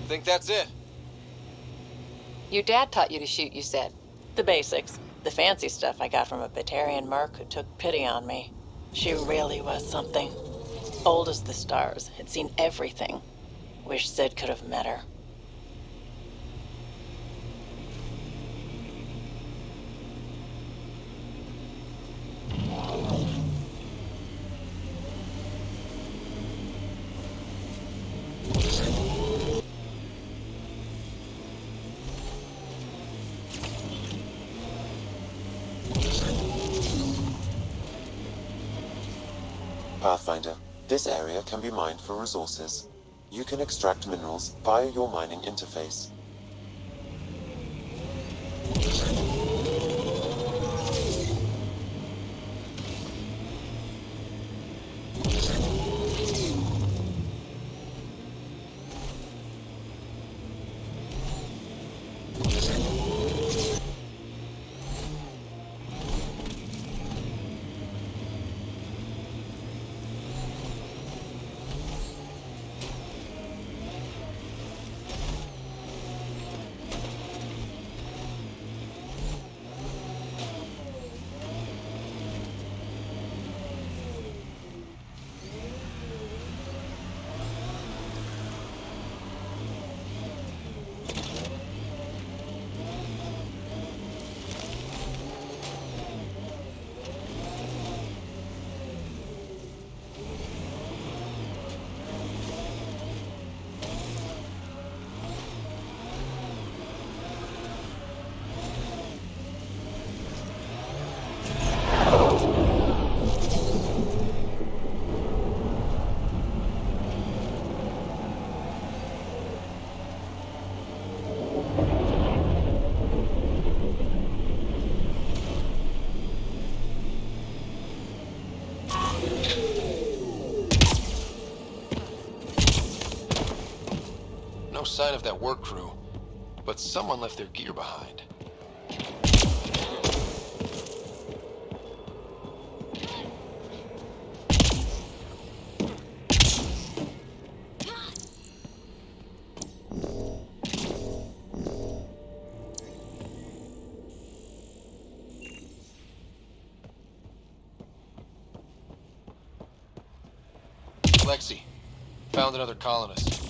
Think that's it? Your dad taught you to shoot, you said. The basics. The fancy stuff I got from a Batarian merc who took pity on me. She really was something. Old as the stars, had seen everything. Wish Sid could have met her. Pathfinder, this area can be mined for resources. You can extract minerals via your mining interface. No sign of that work crew, but someone left their gear behind. Lexi, found another colonist.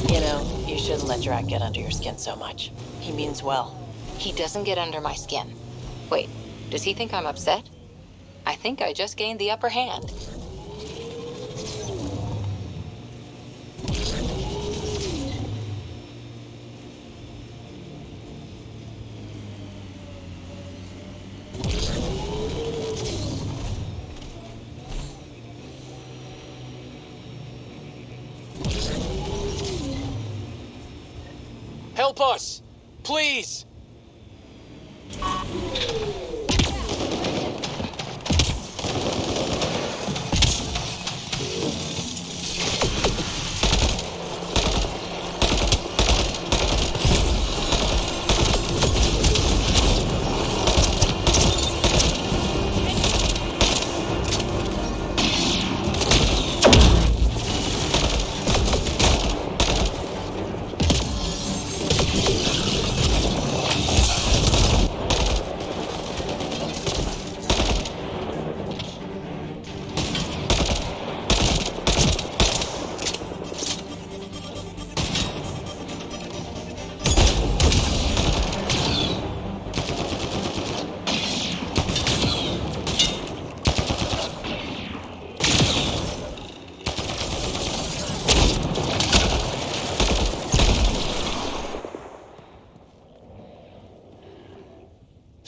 You know, you shouldn't let Drac get under your skin so much. He means well. He doesn't get under my skin. Wait, does he think I'm upset? I think I just gained the upper hand. Help us! Please!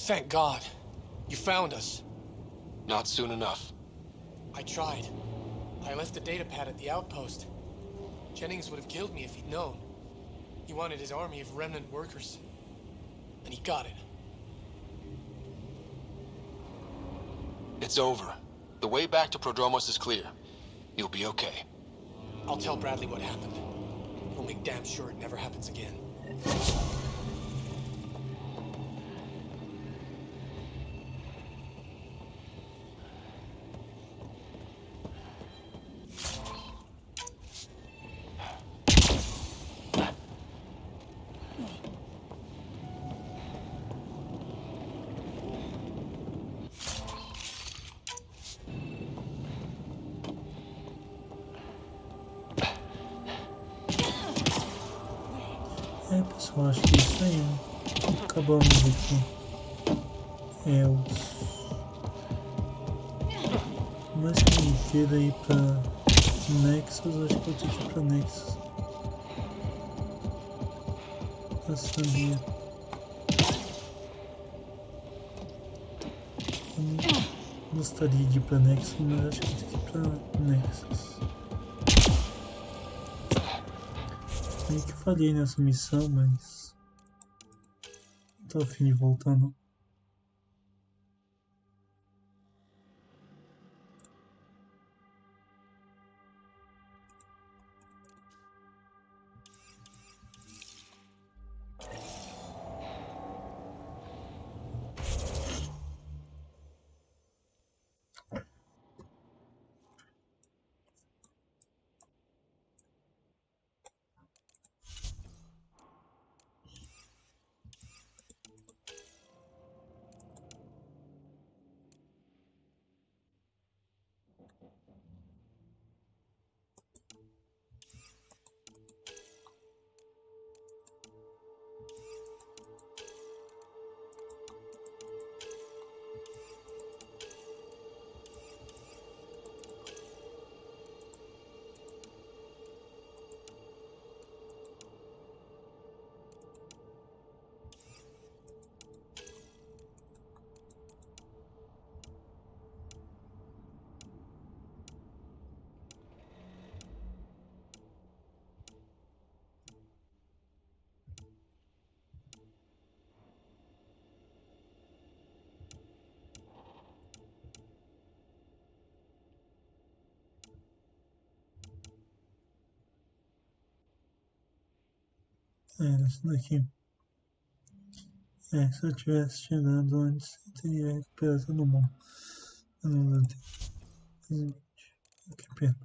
Thank God. You found us. Not soon enough. I tried. I left the data pad at the outpost. Jennings would have killed me if he'd known. He wanted his army of remnant workers. And he got it. It's over. The way back to Prodromos is clear. You'll be okay. I'll tell Bradley what happened. We'll make damn sure it never happens again. Pessoal, acho que é isso aí. Acabamos aqui. Mais que me queira ir pra Nexus, acho que eu tenho que ir pra Nexus. Eu sabia. Eu gostaria de ir pra Nexus, mas acho que eu tenho que ir pra Nexus. Meio que falhei nessa missão, mas não tô a fim de voltar não. Esse daqui. Se eu tivesse chegado antes, eu teria recuperado todo mundo. Meu Deus. Que pena.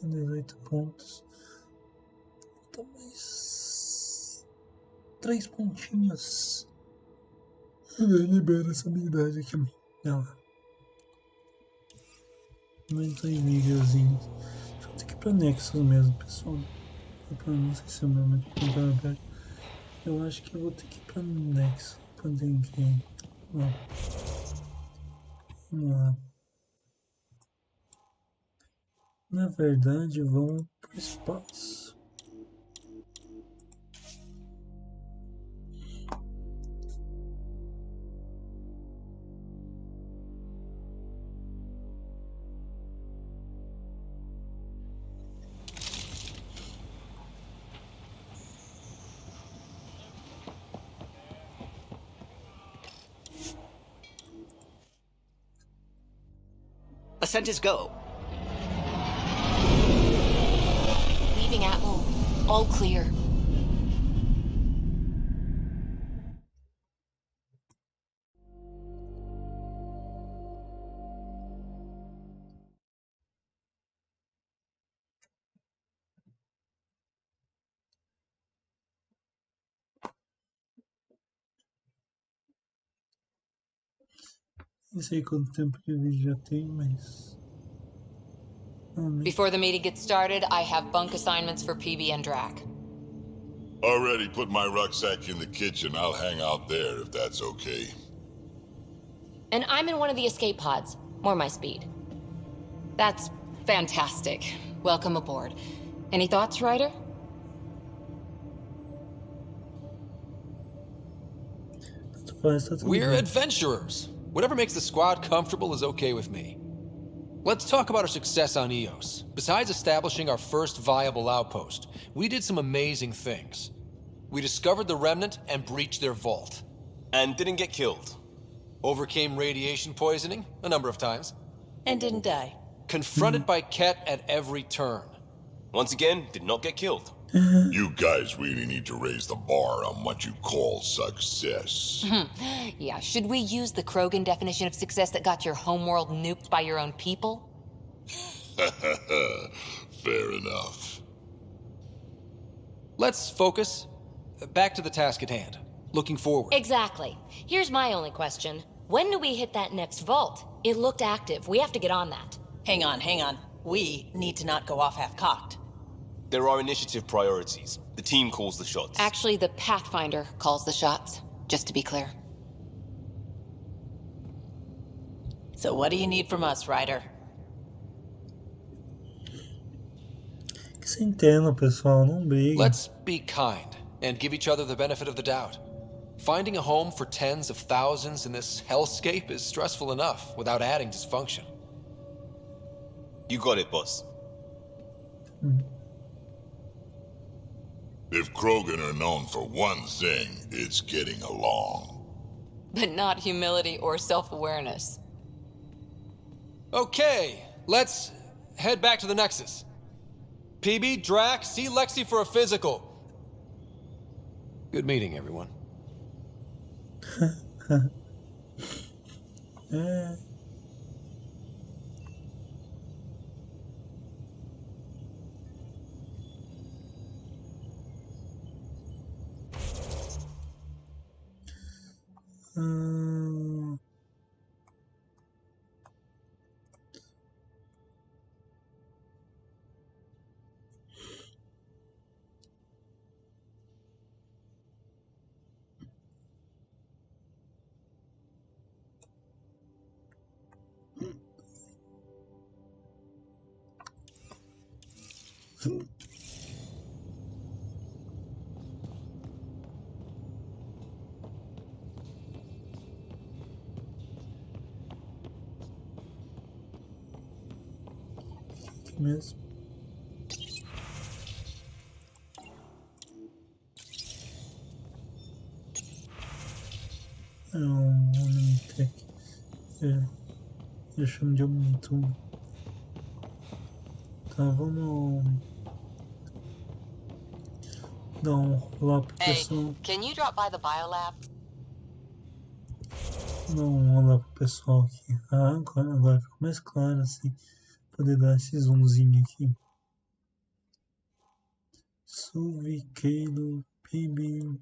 Com 18 pontos. Falta mais 3 pontinhos. Libera essa habilidade aqui. Ela. Mais 2 nívelzinhos. Deixa eu ter que ir pra Nexus mesmo, pessoal. Não sei se é o meu nome. Eu acho que eu vou ter que ir pra Nexus. Quando ninguém. Vamos lá. Na verdade, vamos pro espaço. Ascent is go. Leaving Atmo. All clear. Não sei quanto tempo de vídeo já tem, mas... Before the meeting gets started, I have bunk assignments for PB and Drac. Already put my rucksack in the kitchen. I'll hang out there if that's okay. And I'm in one of the escape pods. More my speed. That's fantastic. Welcome aboard. Any thoughts, Ryder? We're adventurers. Whatever makes the squad comfortable is okay with me. Let's talk about our success on Eos. Besides establishing our first viable outpost, we did some amazing things. We discovered the Remnant and breached their vault. And didn't get killed. Overcame radiation poisoning a number of times. And didn't die. Confronted by Ket at every turn. Once again, did not get killed. You guys really need to raise the bar on what you call success. Yeah, should we use the Krogan definition of success that got your homeworld nuked by your own people? Fair enough. Let's focus. Back to the task at hand. Looking forward. Exactly. Here's my only question. When do we hit that next vault? It looked active. We have to get on that. Hang on. We need to not go off half-cocked. There are initiative priorities. The team calls the shots. Actually, the Pathfinder calls the shots, just to be clear. So what do you need from us, Ryder? Que se entenda, pessoal, não brigue. Let's be kind and give each other the benefit of the doubt. Finding a home for tens of thousands in this hellscape is stressful enough without adding dysfunction. You got it, boss. If Krogan are known for one thing, it's getting along. But not humility or self-awareness. Okay, let's head back to the Nexus. PB, Drac, see Lexi for a physical. Good meeting, everyone. Aqui mesmo. É um Omnitech. Eu chamo de Omnitum. Tá, vamos dar um rolar pro pessoal. Can you drop by the biolab? Dar um rolar pro pessoal aqui. Agora ficou mais claro assim. Poder dar esse zoomzinho aqui. Suvi, Keilo, Pibi,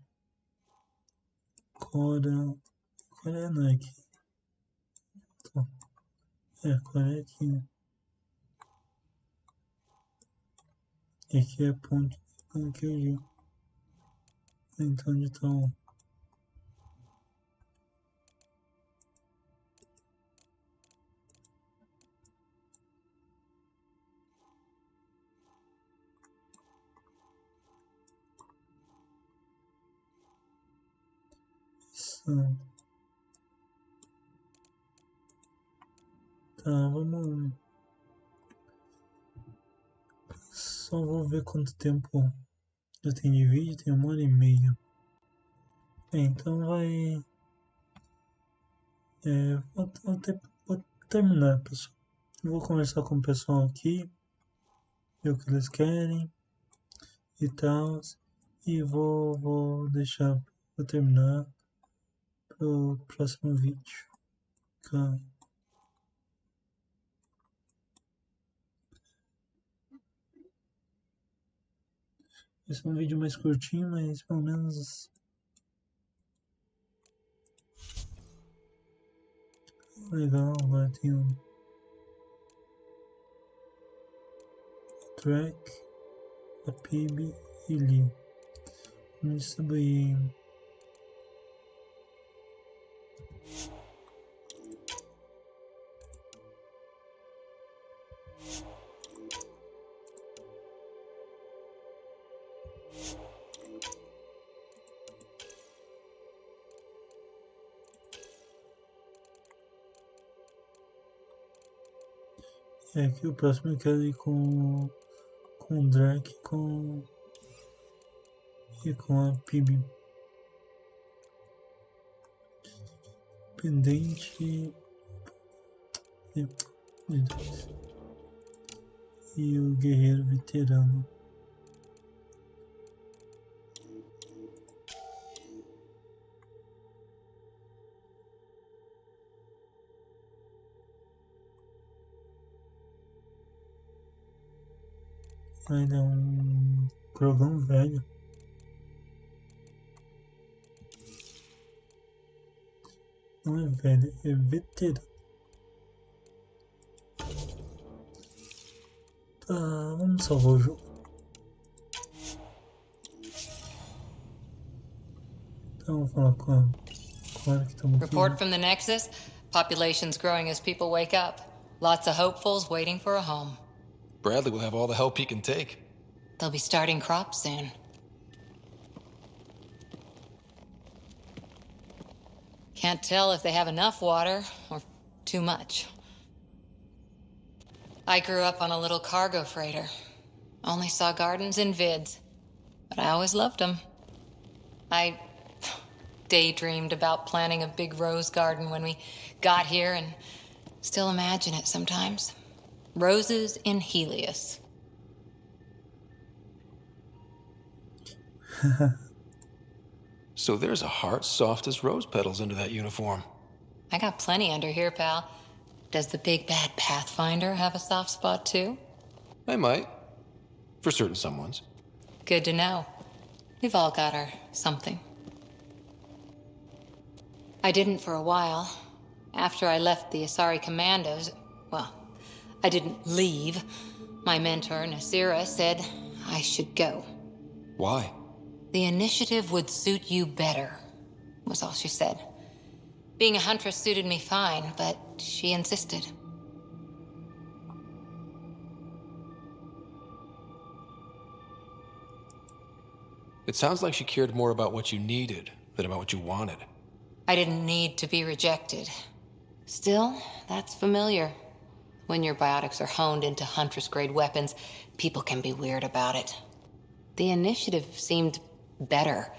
Cora. Cora não é aqui. Então, Cora é aqui, né? E aqui é a ponte. Aqui eu digo. Então onde tá o... Tá, vamos... Só vou ver quanto tempo já tem de vídeo, tem 1h30. Então vai... Vou terminar, pessoal. Eu vou conversar com o pessoal aqui, ver o que eles querem e tal. E vou deixar para terminar pro próximo vídeo. Tá? Esse é um vídeo mais curtinho, mas pelo menos legal. Agora tem um track, a PIB e li. Vamos distribuir. Aqui o próximo eu quero ir com o Drake e com a PIB. Pendente e o guerreiro veterano. Ainda é um programa velho. Não é velho, é veterano. Tá, vamos salvar o jogo. Então vamos falar com a hora que estamos aqui. Report from the Nexus. Population's growing as people wake up. Lots of hopefuls waiting for a home. Bradley will have all the help he can take. They'll be starting crops soon. Can't tell if they have enough water or too much. I grew up on a little cargo freighter. Only saw gardens in vids, but I always loved them. I daydreamed about planting a big rose garden when we got here and still imagine it sometimes. Roses in Helios. So there's a heart soft as rose petals under that uniform. I got plenty under here, pal. Does the big bad Pathfinder have a soft spot too? I might. For certain someones. Good to know. We've all got our something. I didn't for a while. After I left the Asari Commandos, well, I didn't leave. My mentor, Nasira, said I should go. Why? The initiative would suit you better, was all she said. Being a huntress suited me fine, but she insisted. It sounds like she cared more about what you needed than about what you wanted. I didn't need to be rejected. Still, that's familiar. When your biotics are honed into Huntress-grade weapons, people can be weird about it. The initiative seemed better.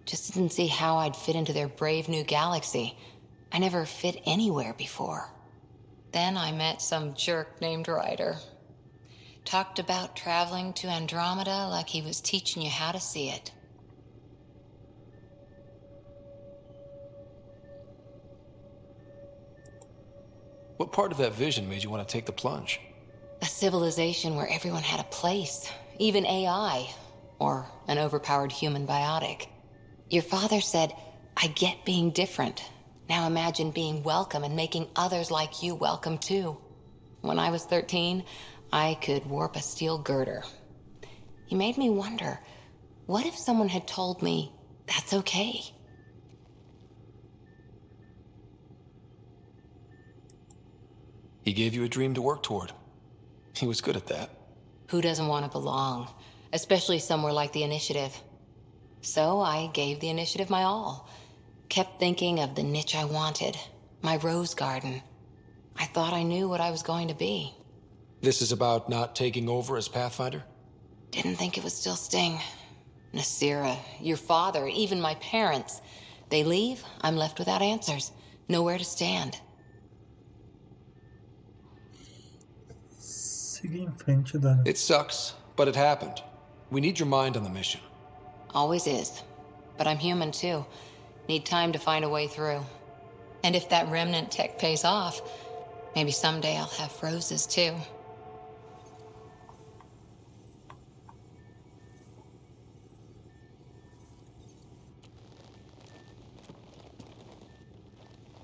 Just didn't see how I'd fit into their brave new galaxy. I never fit anywhere before. Then I met some jerk named Ryder. Talked about traveling to Andromeda like he was teaching you how to see it. What part of that vision made you want to take the plunge? A civilization where everyone had a place, even AI, or an overpowered human biotic. Your father said, I get being different. Now imagine being welcome and making others like you welcome too. When I was 13, I could warp a steel girder. He made me wonder, what if someone had told me that's okay? He gave you a dream to work toward. He was good at that. Who doesn't want to belong, especially somewhere like the Initiative? So I gave the Initiative my all. Kept thinking of the niche I wanted, my rose garden. I thought I knew what I was going to be. This is about not taking over as Pathfinder? Didn't think it would still sting. Nasira, your father, even my parents. They leave, I'm left without answers. Nowhere to stand. Siga em frente, Dara. It sucks, but it happened. We need your mind on the mission. Always is. But I'm human too. Need time to find a way through. And if that remnant tech pays off, maybe someday I'll have roses too.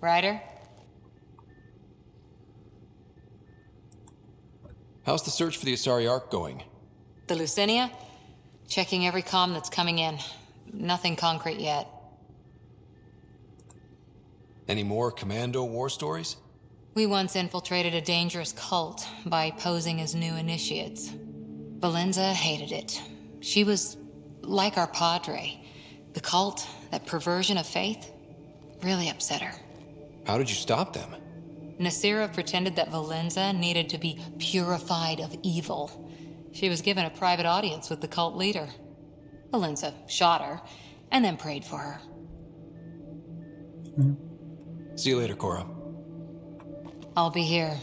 Ryder? How's the search for the Asari Ark going? The Lucinia? Checking every comm that's coming in. Nothing concrete yet. Any more commando war stories? We once infiltrated a dangerous cult by posing as new initiates. Valenza hated it. She was like our padre. The cult, that perversion of faith, really upset her. How did you stop them? Nasira pretended that Valenza needed to be purified of evil. She was given a private audience with the cult leader. Valenza shot her, and then prayed for her. See you later, Cora. I'll be here.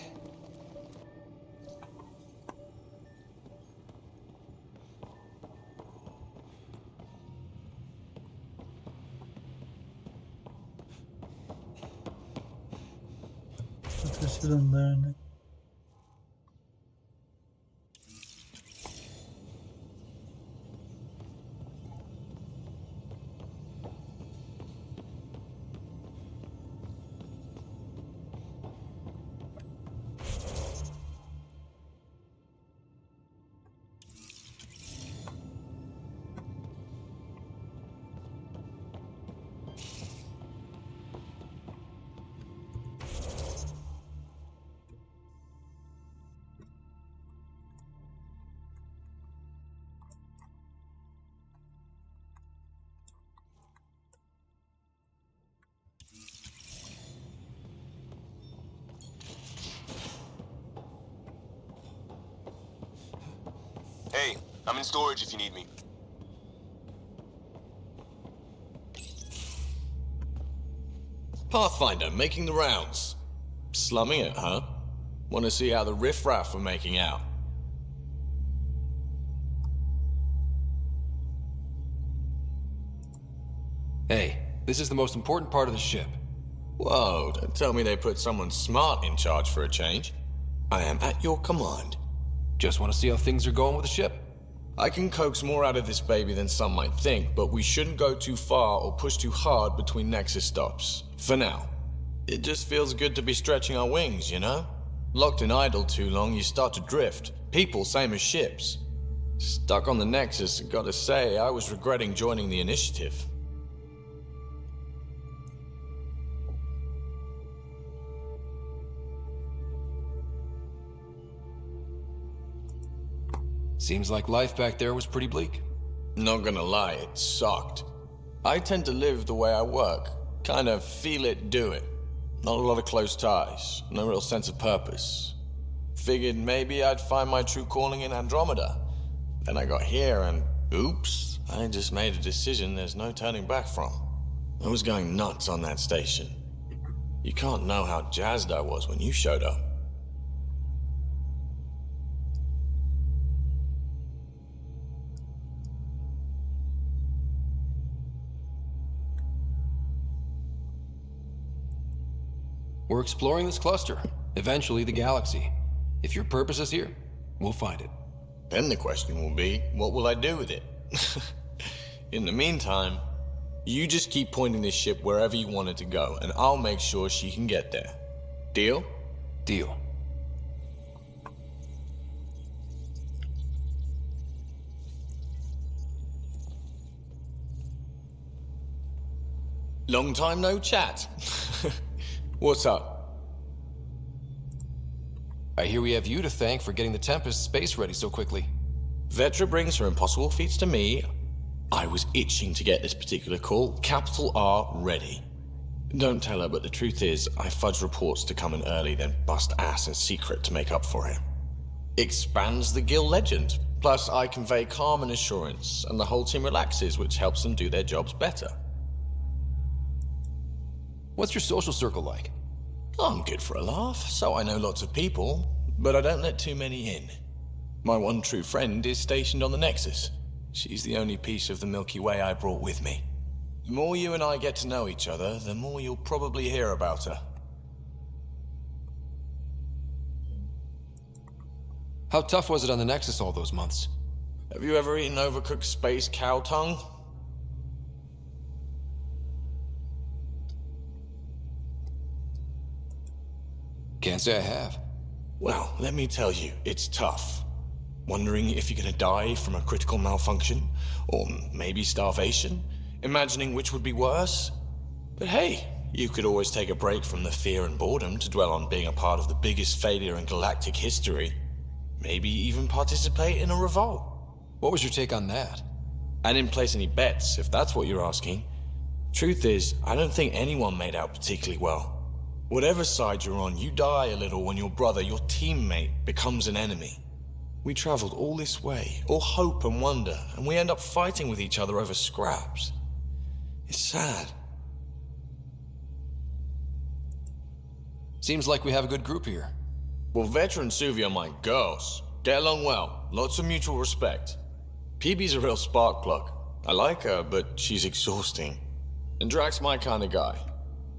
No terceiro andar, né? Hey, I'm in storage if you need me. Pathfinder, making the rounds. Slumming it, huh? Want to see how the riffraff are making out? Hey, this is the most important part of the ship. Whoa, don't tell me they put someone smart in charge for a change. I am at your command. Just want to see how things are going with the ship. I can coax more out of this baby than some might think, but we shouldn't go too far or push too hard between Nexus stops. For now. It just feels good to be stretching our wings, you know? Locked in idle too long, you start to drift. People, same as ships. Stuck on the Nexus, gotta say, I was regretting joining the initiative. Seems like life back there was pretty bleak. Not gonna lie, it sucked. I tend to live the way I work. Kind of feel it, do it. Not a lot of close ties, no real sense of purpose. Figured maybe I'd find my true calling in Andromeda. Then I got here and, oops, I just made a decision there's no turning back from. I was going nuts on that station. You can't know how jazzed I was when you showed up. We're exploring this cluster, eventually the galaxy. If your purpose is here, we'll find it. Then the question will be, what will I do with it? In the meantime, you just keep pointing this ship wherever you want it to go, and I'll make sure she can get there. Deal? Deal. Long time no chat. What's up? I hear we have you to thank for getting the Tempest space ready so quickly. Vetra brings her impossible feats to me. I was itching to get this particular call. Capital R ready. Don't tell her, but the truth is, I fudge reports to come in early, then bust ass in secret to make up for it. Expands the guild legend. Plus, I convey calm and assurance, and the whole team relaxes, which helps them do their jobs better. What's your social circle like? I'm good for a laugh, so I know lots of people, but I don't let too many in. My one true friend is stationed on the Nexus. She's the only piece of the Milky Way I brought with me. The more you and I get to know each other, the more you'll probably hear about her. How tough was it on the Nexus all those months? Have you ever eaten overcooked space cow tongue? Can't say I have. Well, let me tell you, it's tough. Wondering if you're gonna die from a critical malfunction, or maybe starvation, imagining which would be worse. But hey, you could always take a break from the fear and boredom to dwell on being a part of the biggest failure in galactic history. Maybe even participate in a revolt. What was your take on that? I didn't place any bets, if that's what you're asking. Truth is, I don't think anyone made out particularly well. Whatever side you're on, you die a little when your brother, your teammate, becomes an enemy. We traveled all this way, all hope and wonder, and we end up fighting with each other over scraps. It's sad. Seems like we have a good group here. Well, Vetra and Suvi are my girls. Get along well, lots of mutual respect. PB's a real spark plug. I like her, but she's exhausting. And Drax's my kind of guy.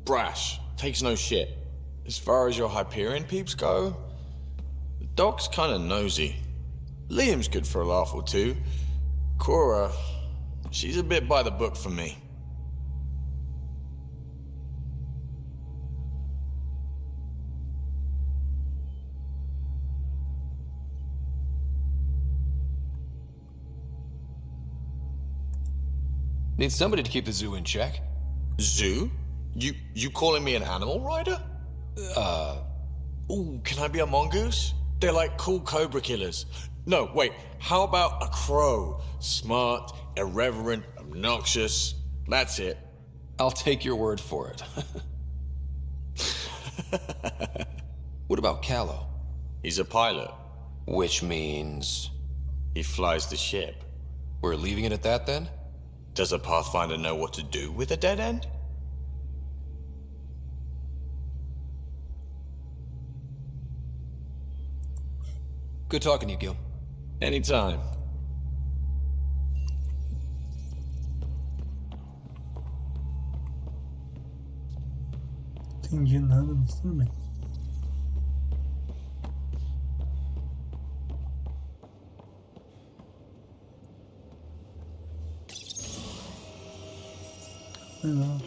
Brash. Takes no shit. As far as your Hyperion peeps go, the Doc's kinda nosy. Liam's good for a laugh or two. Cora, she's a bit by the book for me. Need somebody to keep the zoo in check. Zoo? You calling me an animal rider? Ooh, can I be a mongoose? They're like cool cobra killers. No, wait, how about a crow? Smart, irreverent, obnoxious. That's it. I'll take your word for it. What about Callow? He's a pilot. Which means... he flies the ship. We're leaving it at that then? Does a Pathfinder know what to do with a dead end? Good talking to you, Gil. Anytime. Entendi nada, mas tudo bem. Legal.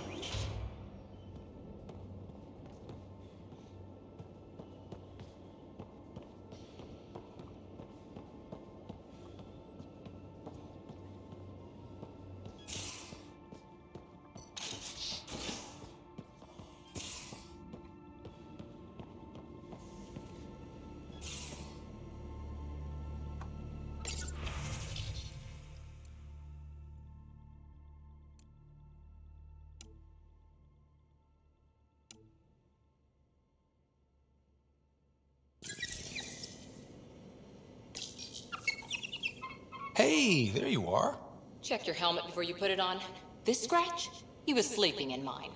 Hey, there you are. Check your helmet before you put it on. This scratch? He was sleeping in mine.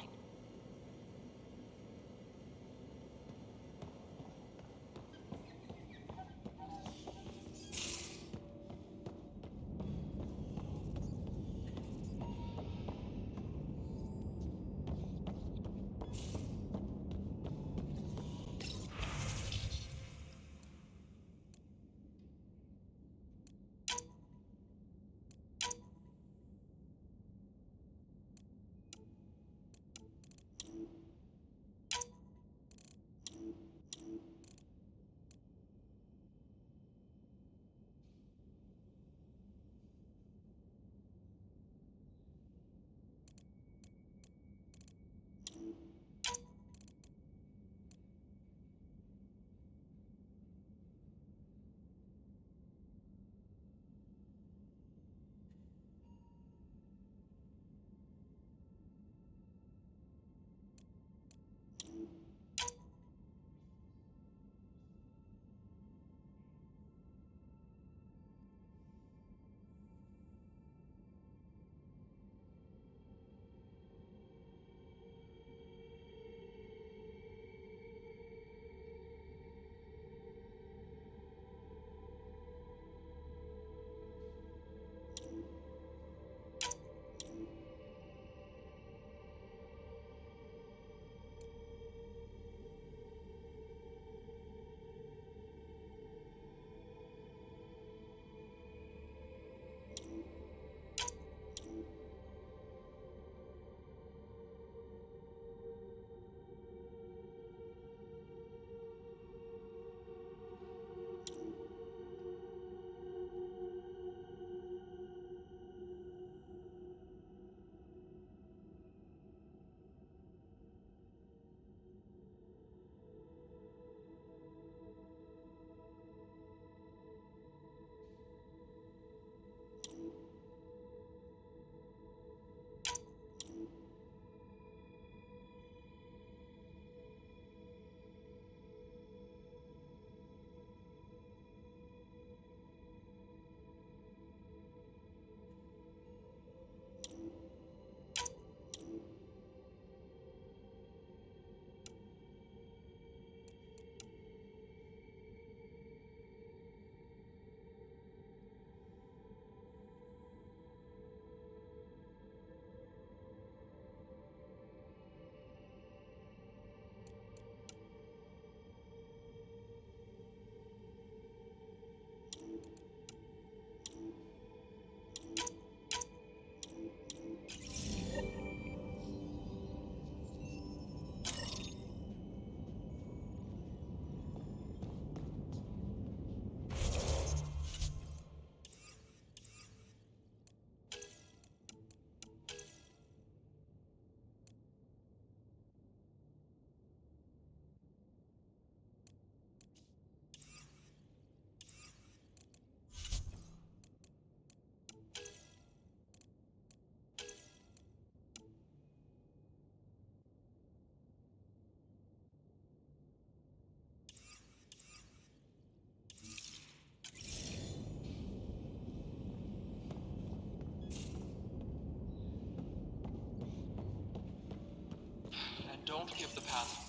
Don't give the path.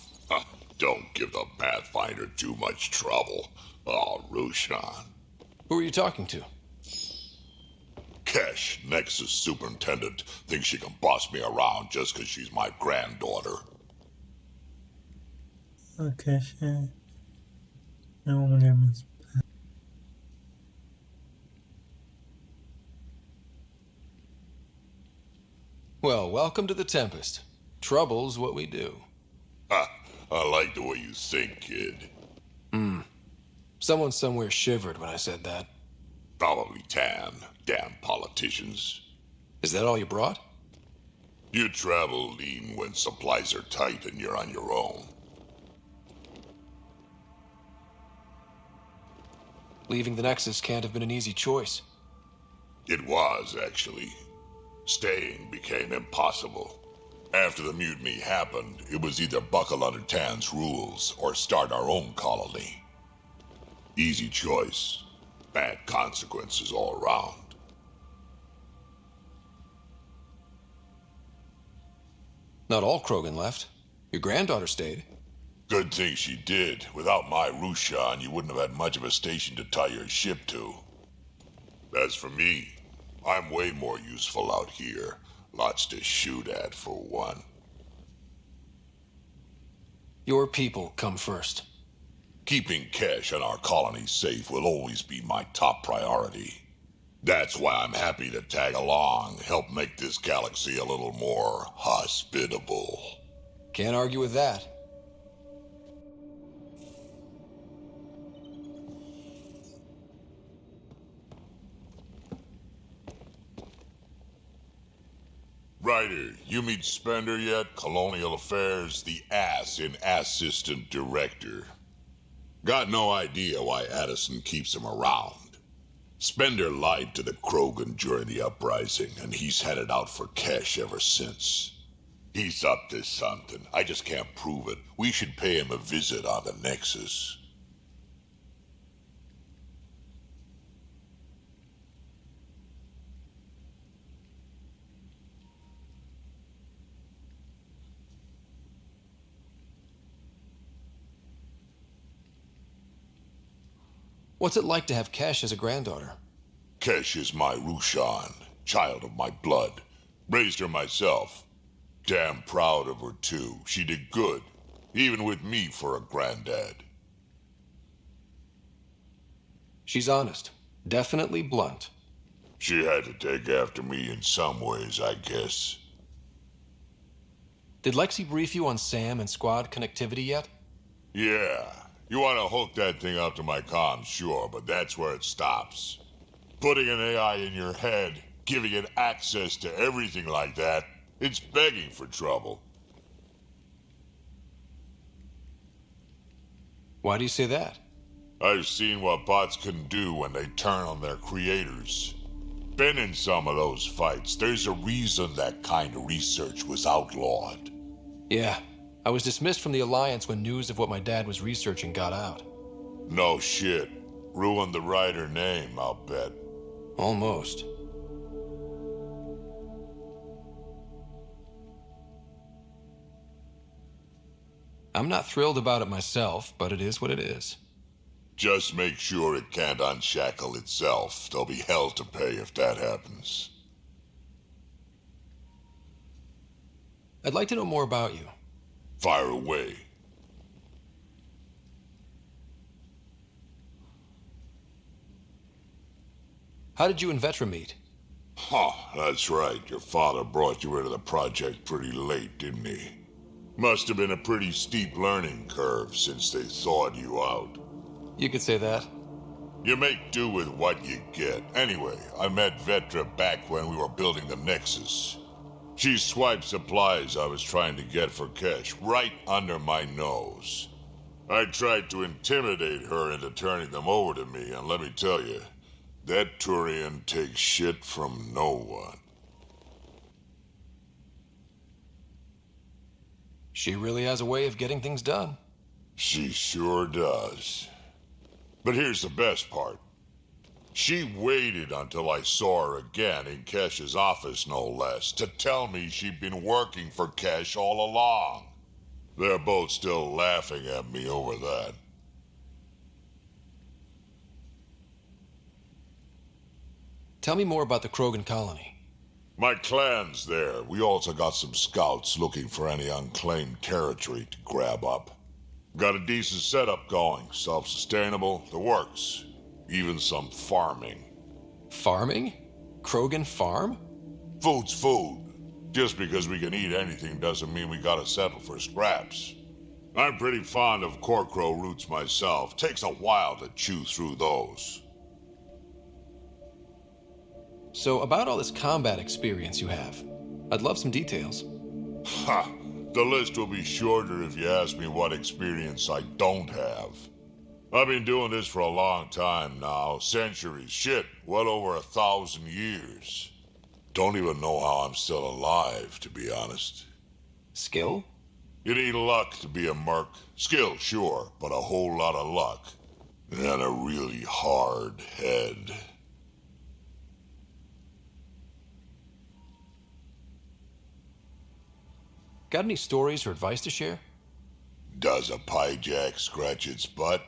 Don't give the Pathfinder too much trouble. Oh, Rushan. Who are you talking to? Kesh, Nexus Superintendent, thinks she can boss me around just because she's my granddaughter. Ok, é uma mulher mesmo. Well, welcome to the Tempest. Trouble's what we do. Ha! I like the way you think, kid. Someone somewhere shivered when I said that. Probably Tan. Damn politicians. Is that all you brought? You travel lean when supplies are tight and you're on your own. Leaving the Nexus can't have been an easy choice. It was, actually. Staying became impossible. After the mutiny happened, it was either buckle under Tan's rules or start our own colony. Easy choice. Bad consequences all around. Not all Krogan left. Your granddaughter stayed. Good thing she did. Without my Rushan, you wouldn't have had much of a station to tie your ship to. As for me, I'm way more useful out here. Lots to shoot at, for one. Your people come first. Keeping cash on our colony safe will always be my top priority. That's why I'm happy to tag along, help make this galaxy a little more hospitable. Can't argue with that. Ryder, you meet Spender yet? Colonial Affairs, the ass in Assistant Director. Got no idea why Addison keeps him around. Spender lied to the Krogan during the uprising, and he's headed out for cash ever since. He's up to something. I just can't prove it. We should pay him a visit on the Nexus. What's it like to have Kesh as a granddaughter? Kesh is my Rushan, child of my blood. Raised her myself. Damn proud of her, too. She did good, even with me for a granddad. She's honest. Definitely blunt. She had to take after me in some ways, I guess. Did Lexi brief you on Sam and squad connectivity yet? Yeah. You want to hook that thing up to my comms, sure, but that's where it stops. Putting an AI in your head, giving it access to everything like that, it's begging for trouble. Why do you say that? I've seen what bots can do when they turn on their creators. Been in some of those fights. There's a reason that kind of research was outlawed. Yeah. I was dismissed from the Alliance when news of what my dad was researching got out. No shit. Ruined the Ryder name, I'll bet. Almost. I'm not thrilled about it myself, but it is what it is. Just make sure it can't unshackle itself. There'll be hell to pay if that happens. I'd like to know more about you. Fire away. How did you and Vetra meet? Huh, that's right. Your father brought you into the project pretty late, didn't he? Must have been a pretty steep learning curve since they thawed you out. You could say that. You make do with what you get. Anyway, I met Vetra back when we were building the Nexus. She swiped supplies I was trying to get for cash right under my nose. I tried to intimidate her into turning them over to me, and let me tell you, that Turian takes shit from no one. She really has a way of getting things done. She sure does. But here's the best part. She waited until I saw her again in Kesh's office, no less, to tell me she'd been working for Kesh all along. They're both still laughing at me over that. Tell me more about the Krogan colony. My clan's there. We also got some scouts looking for any unclaimed territory to grab up. Got a decent setup going, self-sustainable, the works. Even some farming. Farming? Krogan farm? Food's food. Just because we can eat anything doesn't mean we gotta settle for scraps. I'm pretty fond of corcrow roots myself. Takes a while to chew through those. So, about all this combat experience you have, I'd love some details. Ha! The list will be shorter if you ask me what experience I don't have. I've been doing this for a long time now. Centuries. Shit, well over 1,000 years. Don't even know how I'm still alive, to be honest. Skill? You need luck to be a merc. Skill, sure, but a whole lot of luck. And a really hard head. Got any stories or advice to share? Does a pie jack scratch its butt?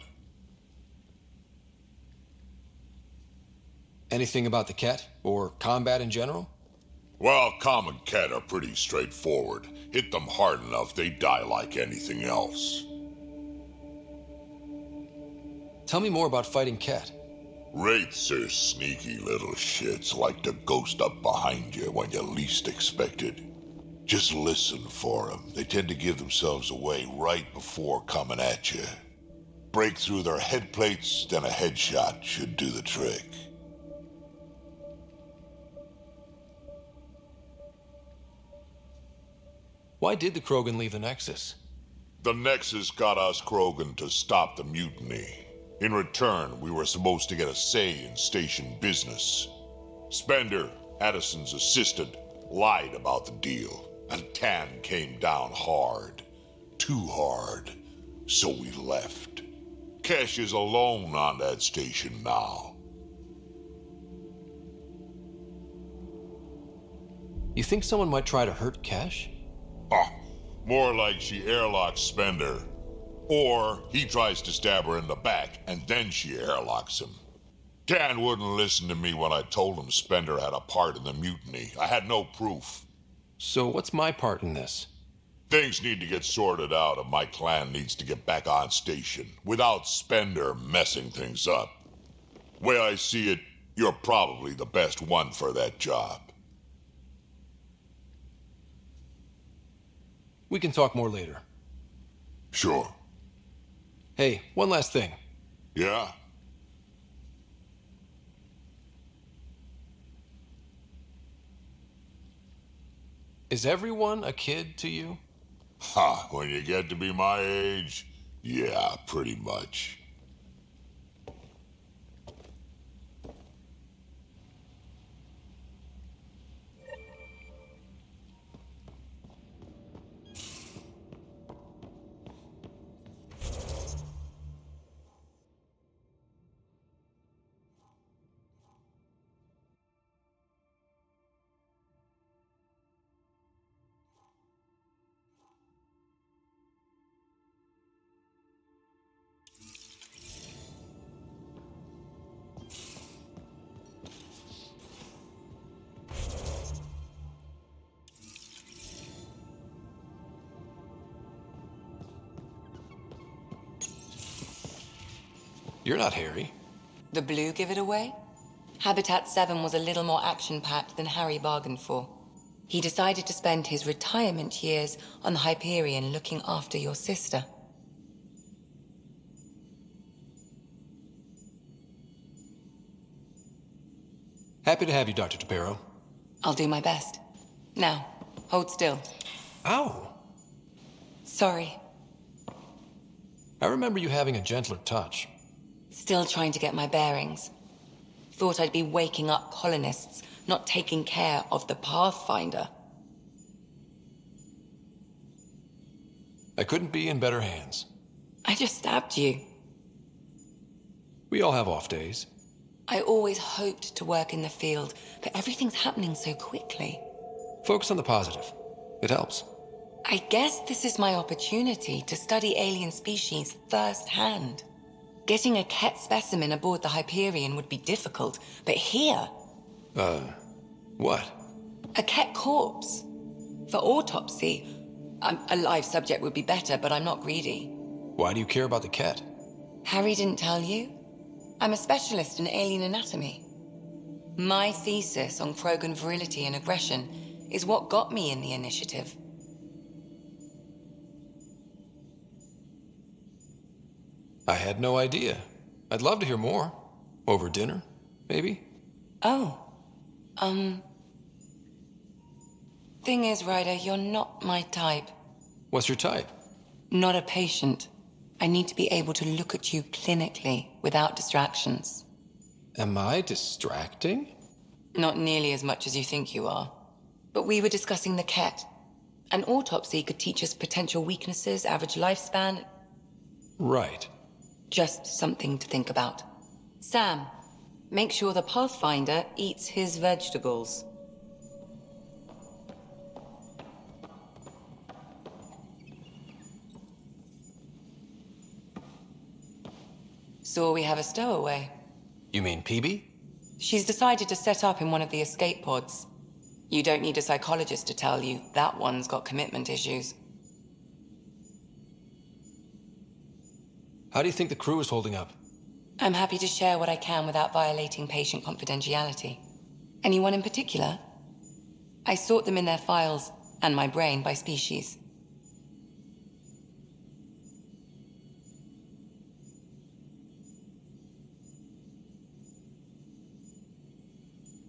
Anything about the cat, or combat in general? Well, common cat are pretty straightforward. Hit them hard enough, they die like anything else. Tell me more about fighting cat. Wraiths are sneaky little shits, like to ghost up behind you when you least expect it. Just listen for them. They tend to give themselves away right before coming at you. Break through their head plates, then a headshot should do the trick. Why did the Krogan leave the Nexus? The Nexus got us Krogan to stop the mutiny. In return, we were supposed to get a say in station business. Spender, Addison's assistant, lied about the deal. And Tan came down hard. Too hard. So we left. Kesh is alone on that station now. You think someone might try to hurt Kesh? More like she airlocks Spender. Or he tries to stab her in the back, and then she airlocks him. Tan wouldn't listen to me when I told him Spender had a part in the mutiny. I had no proof. So what's my part in this? Things need to get sorted out, and my clan needs to get back on station, without Spender messing things up. Way I see it, you're probably the best one for that job. We can talk more later. Sure. Hey, one last thing. Yeah? Is everyone a kid to you? Ha, when you get to be my age, yeah, pretty much. You're not Harry. The blue give it away? Habitat 7 was a little more action-packed than Harry bargained for. He decided to spend his retirement years on the Hyperion looking after your sister. Happy to have you, Dr. Tapero. I'll do my best. Now, hold still. Ow! Sorry. I remember you having a gentler touch. Still trying to get my bearings. Thought I'd be waking up colonists, not taking care of the Pathfinder. I couldn't be in better hands. I just stabbed you. We all have off days. I always hoped to work in the field, but everything's happening so quickly. Focus on the positive. It helps. I guess this is my opportunity to study alien species firsthand. Getting a Ket specimen aboard the Hyperion would be difficult, but here... What? A Ket corpse. For autopsy. A live subject would be better, but I'm not greedy. Why do you care about the Ket? Harry didn't tell you? I'm a specialist in alien anatomy. My thesis on Krogan virility and aggression is what got me in the initiative. I had no idea. I'd love to hear more. Over dinner, maybe? Oh. Thing is, Ryder, you're not my type. What's your type? Not a patient. I need to be able to look at you clinically, without distractions. Am I distracting? Not nearly as much as you think you are. But we were discussing the Ket. An autopsy could teach us potential weaknesses, average lifespan. Right. Just something to think about. Sam, make sure the Pathfinder eats his vegetables. So we have a stowaway. You mean PB? She's decided to set up in one of the escape pods. You don't need a psychologist to tell you that one's got commitment issues. How do you think the crew is holding up? I'm happy to share what I can without violating patient confidentiality. Anyone in particular? I sort them in their files, and my brain, by species.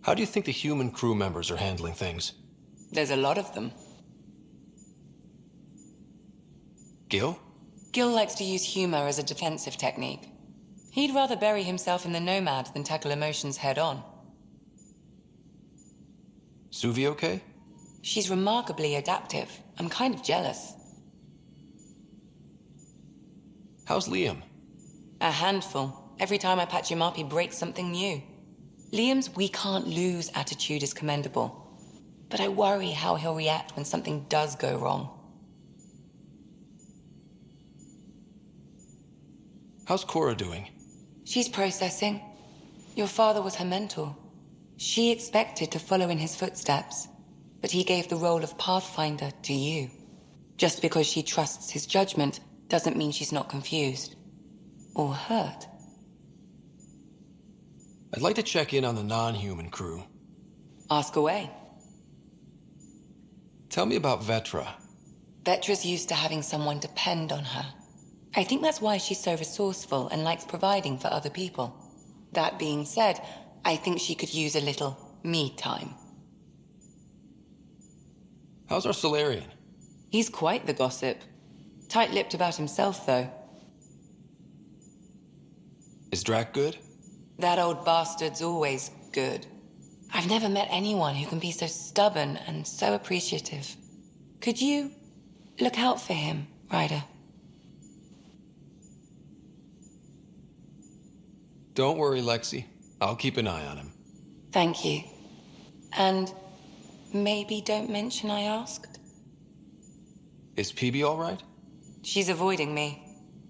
How do you think the human crew members are handling things? There's a lot of them. Gil? Gil likes to use humor as a defensive technique. He'd rather bury himself in the Nomad than tackle emotions head-on. Suvi okay? She's remarkably adaptive. I'm kind of jealous. How's Liam? A handful. Every time I patch him up, he breaks something new. Liam's we can't lose attitude is commendable. But I worry how he'll react when something does go wrong. How's Cora doing? She's processing. Your father was her mentor. She expected to follow in his footsteps, but he gave the role of Pathfinder to you. Just because she trusts his judgment doesn't mean she's not confused. Or hurt. I'd like to check in on the non-human crew. Ask away. Tell me about Vetra. Vetra's used to having someone depend on her. I think that's why she's so resourceful and likes providing for other people. That being said, I think she could use a little me time. How's our Solarian? He's quite the gossip. Tight-lipped about himself, though. Is Drac good? That old bastard's always good. I've never met anyone who can be so stubborn and so appreciative. Could you look out for him, Ryder? Don't worry, Lexi. I'll keep an eye on him. Thank you. And maybe don't mention I asked? Is PB all right? She's avoiding me.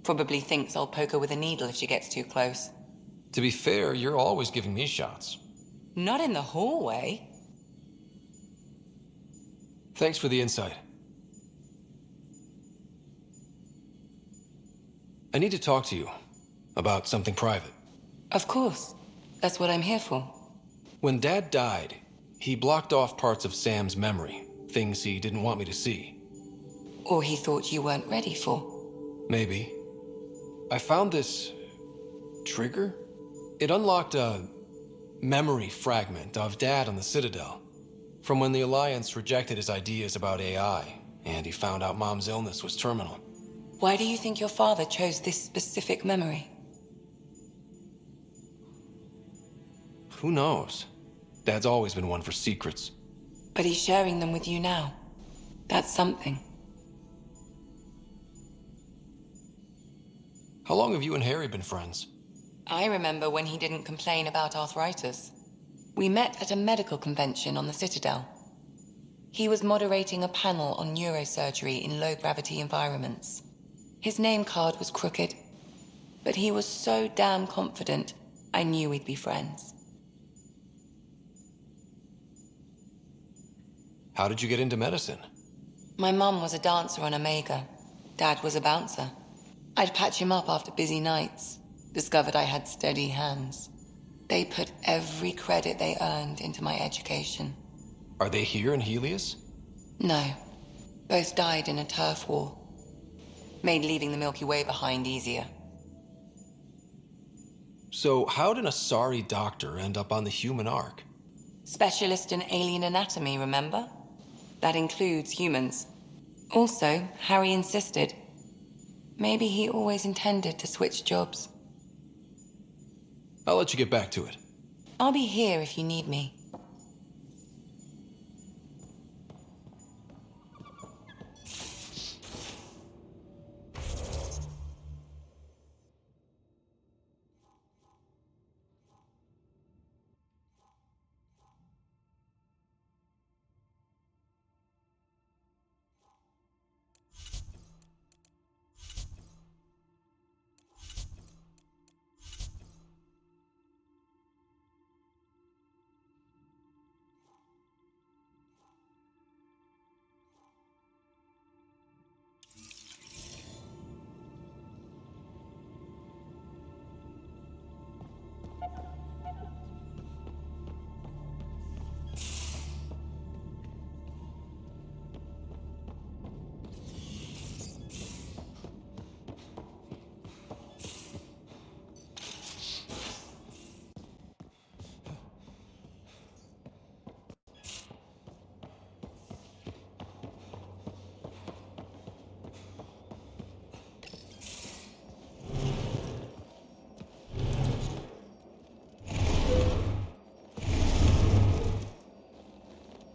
Probably thinks I'll poke her with a needle if she gets too close. To be fair, you're always giving me shots. Not in the hallway. Thanks for the insight. I need to talk to you about something private. Of course. That's what I'm here for. When Dad died, he blocked off parts of Sam's memory, things he didn't want me to see. Or he thought you weren't ready for. Maybe. I found this trigger. It unlocked a memory fragment of Dad on the Citadel, from when the Alliance rejected his ideas about AI, and he found out Mom's illness was terminal. Why do you think your father chose this specific memory? Who knows? Dad's always been one for secrets. But he's sharing them with you now. That's something. How long have you and Harry been friends? I remember when he didn't complain about arthritis. We met at a medical convention on the Citadel. He was moderating a panel on neurosurgery in low-gravity environments. His name card was crooked, but he was so damn confident, I knew we'd be friends. How did you get into medicine? My mum was a dancer on Omega. Dad was a bouncer. I'd patch him up after busy nights. Discovered I had steady hands. They put every credit they earned into my education. Are they here in Helios? No. Both died in a turf war. Made leaving the Milky Way behind easier. So how did a sorry doctor end up on the human ark? Specialist in alien anatomy, remember? That includes humans. Also, Harry insisted. Maybe he always intended to switch jobs. I'll let you get back to it. I'll be here if you need me.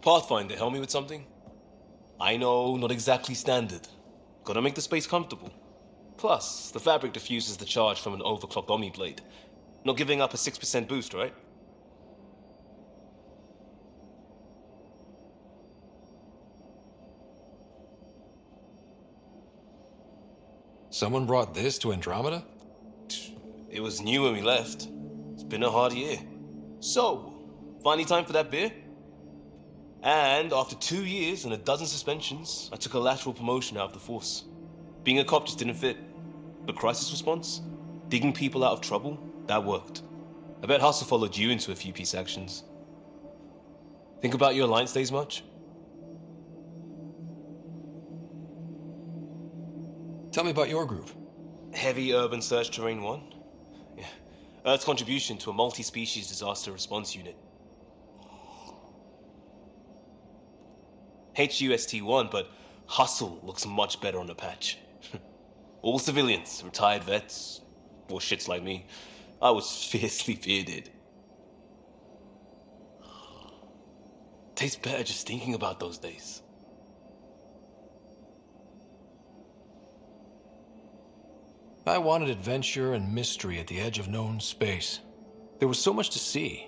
Pathfinder, help me with something? I know, not exactly standard. Gotta make the space comfortable. Plus, the fabric diffuses the charge from an overclocked Omni blade. Not giving up a 6% boost, right? Someone brought this to Andromeda? It was new when we left. It's been a hard year. So, finally time for that beer? And after 2 years and a dozen suspensions, I took a lateral promotion out of the force. Being a cop just didn't fit. But crisis response? Digging people out of trouble? That worked. I bet Hustle followed you into a few peace actions. Think about your Alliance days much? Tell me about your group. Heavy Urban Search Terrain 1? Yeah. Earth's contribution to a multi-species disaster response unit. HUST-1, but Hustle looks much better on the patch. All civilians, retired vets, or shits like me. I was fiercely bearded. Tastes better just thinking about those days. I wanted adventure and mystery at the edge of known space. There was so much to see.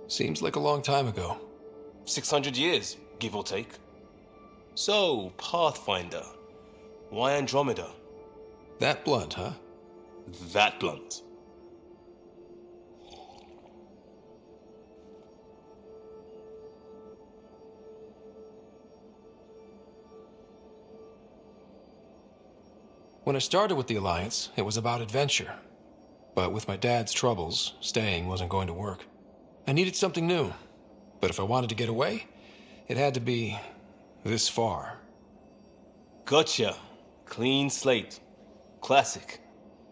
Seems like a long time ago. 600 years, give or take. So, Pathfinder. Why Andromeda? That blunt, huh? That blunt. When I started with the Alliance, it was about adventure. But with my dad's troubles, staying wasn't going to work. I needed something new. But if I wanted to get away, it had to be this far. Gotcha. Clean slate. Classic.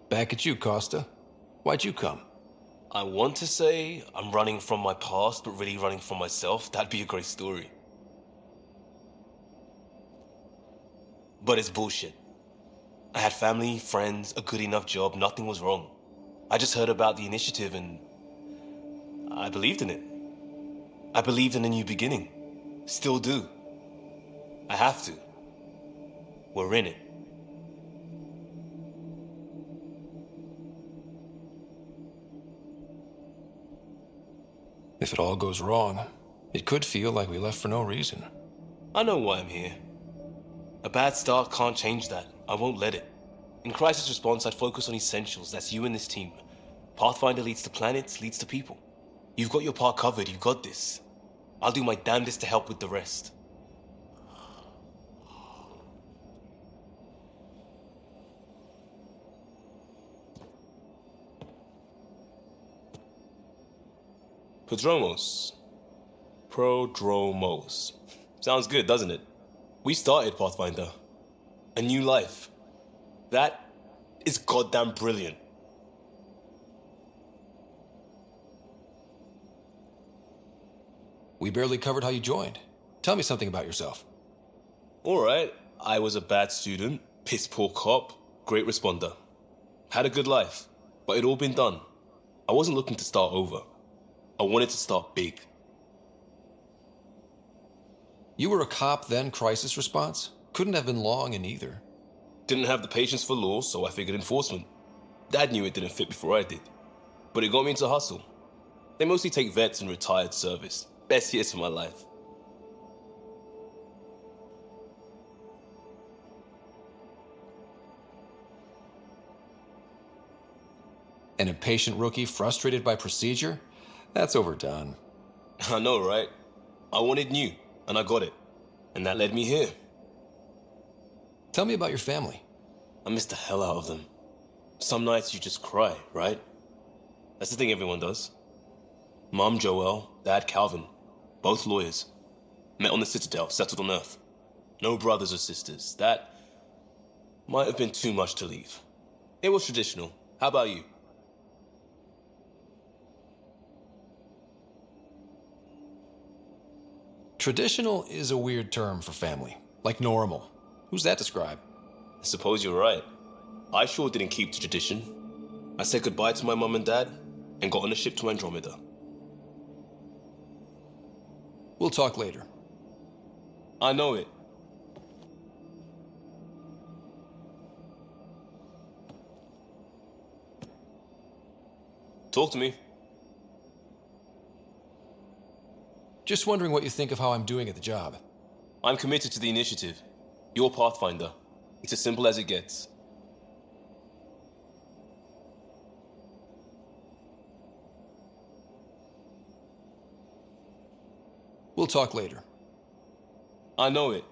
Back at you, Costa. Why'd you come? I want to say I'm running from my past, but really running from myself. That'd be a great story. But it's bullshit. I had family, friends, a good enough job, nothing was wrong. I just heard about the initiative and I believed in it. I believed in a new beginning. Still do. I have to. We're in it. If it all goes wrong, it could feel like we left for no reason. I know why I'm here. A bad start can't change that. I won't let it. In crisis response, I'd focus on essentials. That's you and this team. Pathfinder leads to planets, leads to people. You've got your part covered. You've got this. I'll do my damnedest to help with the rest. Prodromos. Prodromos. Sounds good, doesn't it? We started Pathfinder. A new life. That is goddamn brilliant. We barely covered how you joined. Tell me something about yourself. Alright, I was a bad student, piss poor cop, great responder. Had a good life, but it'd all been done. I wasn't looking to start over. I wanted to start big. You were a cop, then crisis response? Couldn't have been long in either. Didn't have the patience for law, so I figured enforcement. Dad knew it didn't fit before I did. But it got me into hustle. They mostly take vets and retired service. Best years of my life. An impatient rookie frustrated by procedure? That's overdone. I know, right? I wanted new, and I got it. And that led me here. Tell me about your family. I miss the hell out of them. Some nights you just cry, right? That's the thing everyone does. Mom Joelle, Dad Calvin, both lawyers. Met on the Citadel, settled on Earth. No brothers or sisters. That might have been too much to leave. It was traditional. How about you? Traditional is a weird term for family. Like normal. Who's that describe? I suppose you're right. I sure didn't keep to tradition. I said goodbye to my mum and dad and got on a ship to Andromeda. We'll talk later. I know it. Talk to me. Just wondering what you think of how I'm doing at the job. I'm committed to the initiative. You're Pathfinder. It's as simple as it gets. We'll talk later. I know it.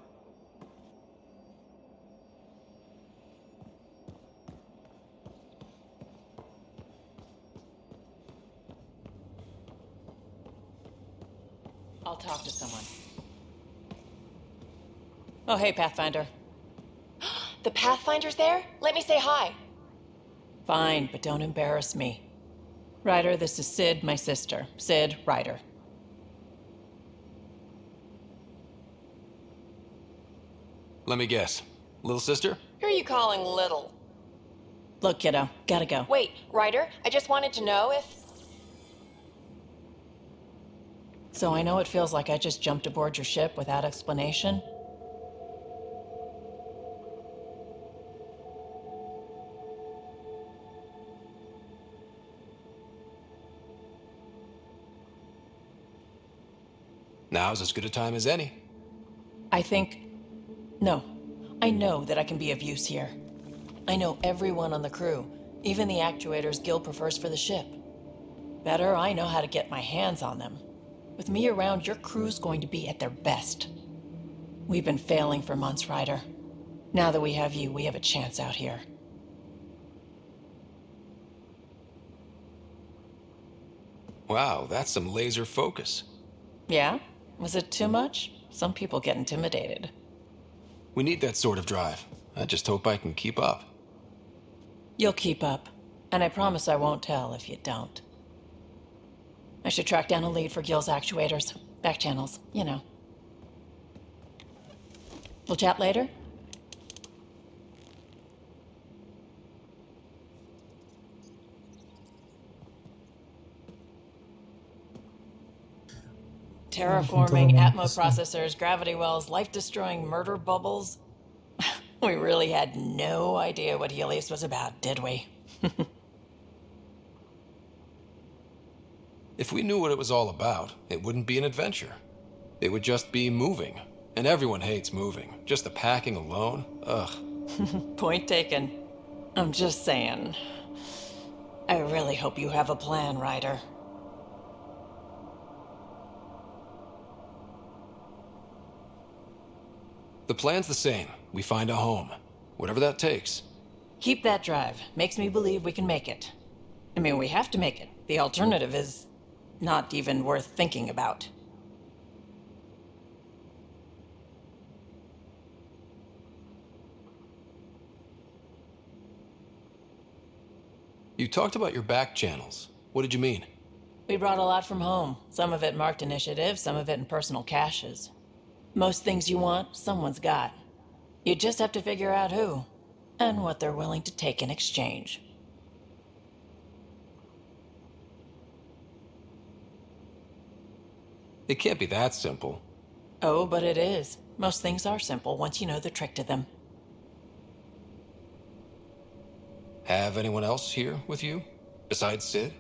I'll talk to someone. Oh, hey, Pathfinder. The Pathfinder's there? Let me say hi. Fine, but don't embarrass me. Ryder, this is Sid, my sister. Sid, Ryder. Let me guess. Little sister? Who are you calling little? Look, kiddo, gotta go. Wait, Ryder, I just wanted to know if... So I know it feels like I just jumped aboard your ship without explanation. Now's as good a time as any. No. I know that I can be of use here. I know everyone on the crew, even the actuators Gil prefers for the ship. Better, I know how to get my hands on them. With me around, your crew's going to be at their best. We've been failing for months, Ryder. Now that we have you, we have a chance out here. Wow, that's some laser focus. Yeah? Was it too much? Some people get intimidated. We need that sort of drive. I just hope I can keep up. You'll keep up. And I promise I won't tell if you don't. I should track down a lead for Gil's actuators. Back channels, you know. We'll chat later? Terraforming, Atmo processors, gravity wells, life-destroying murder bubbles. We really had no idea what Helios was about, did we? If we knew what it was all about, it wouldn't be an adventure. It would just be moving. And everyone hates moving. Just the packing alone, ugh. Point taken. I'm just saying. I really hope you have a plan, Ryder. The plan's the same. We find a home. Whatever that takes. Keep that drive. Makes me believe we can make it. I mean, we have to make it. The alternative is not even worth thinking about. You talked about your back channels. What did you mean? We brought a lot from home. Some of it marked initiative, some of it in personal caches. Most things you want, someone's got. You just have to figure out who, and what they're willing to take in exchange. It can't be that simple. Oh, but it is. Most things are simple once you know the trick to them. Have anyone else here with you? Besides Sid?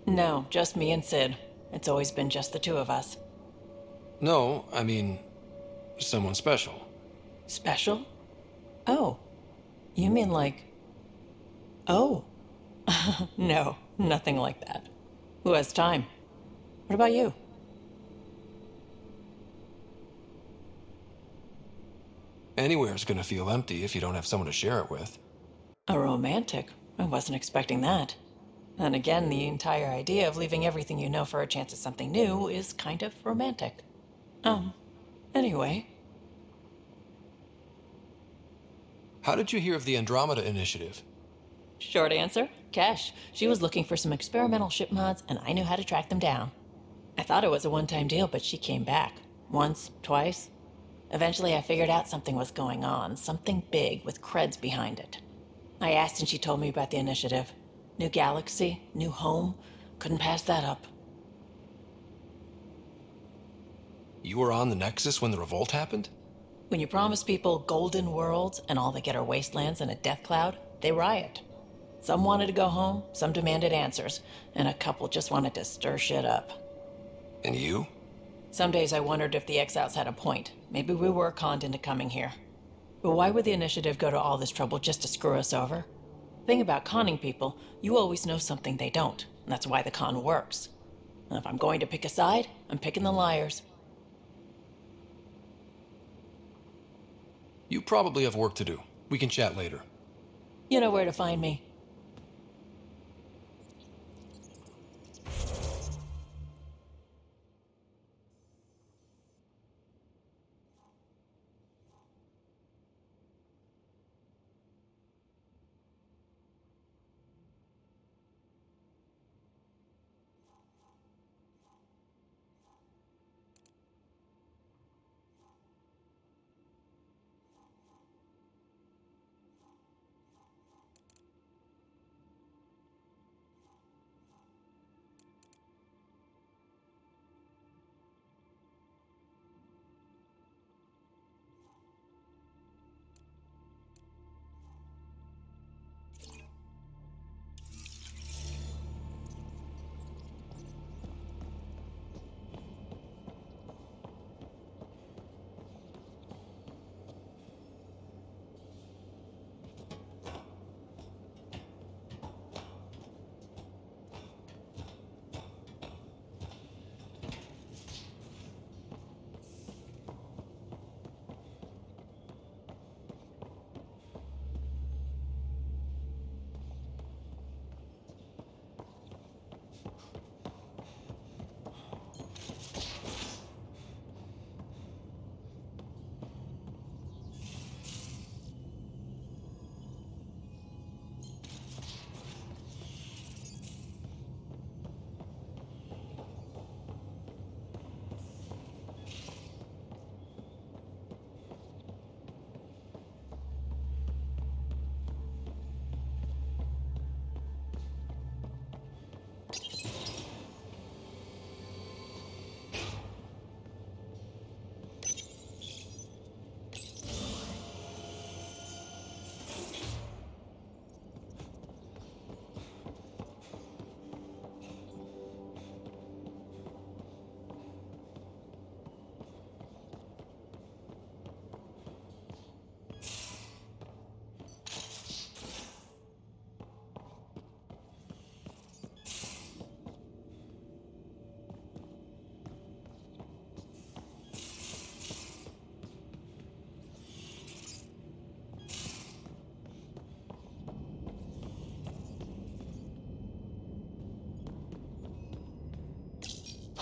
No, just me and Sid. It's always been just the two of us. No, I mean, someone special. Special? Oh. You mean like... Oh. No, nothing like that. Who has time? What about you? Anywhere's gonna feel empty if you don't have someone to share it with. A romantic? I wasn't expecting that. And again, the entire idea of leaving everything you know for a chance at something new is kind of romantic. Anyway. How did you hear of the Andromeda initiative? Short answer, Kesh. She was looking for some experimental ship mods, and I knew how to track them down. I thought it was a one-time deal, but she came back. Once, twice. Eventually, I figured out something was going on, something big with creds behind it. I asked and she told me about the initiative. New galaxy, new home. Couldn't pass that up. You were on the Nexus when the revolt happened? When you promise people golden worlds and all they get are wastelands and a death cloud, they riot. Some wanted to go home, some demanded answers, and a couple just wanted to stir shit up. And you? Some days I wondered if the exiles had a point. Maybe we were conned into coming here. But why would the initiative go to all this trouble just to screw us over? Thing about conning people, you always know something they don't, and that's why the con works. And if I'm going to pick a side, I'm picking the liars. You probably have work to do. We can chat later. You know where to find me.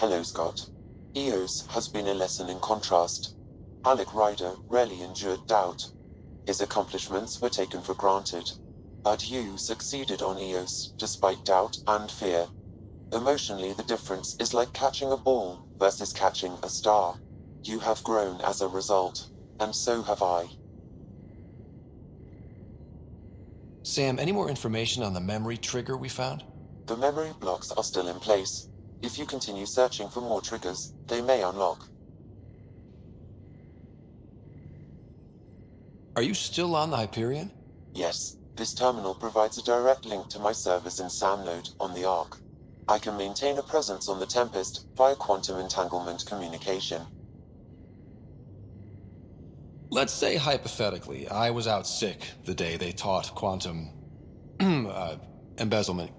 Hello, Scott. EOS has been a lesson in contrast. Alec Ryder rarely endured doubt. His accomplishments were taken for granted. But you succeeded on Eos, despite doubt and fear. Emotionally, the difference is like catching a ball versus catching a star. You have grown as a result, and so have I. Sam, any more information on the memory trigger we found? The memory blocks are still in place. If you continue searching for more triggers, they may unlock. Are you still on the Hyperion? Yes, this terminal provides a direct link to my servers in SAM node on the Ark. I can maintain a presence on the Tempest via quantum entanglement communication. Let's say, hypothetically, I was out sick the day they taught quantum embezzlement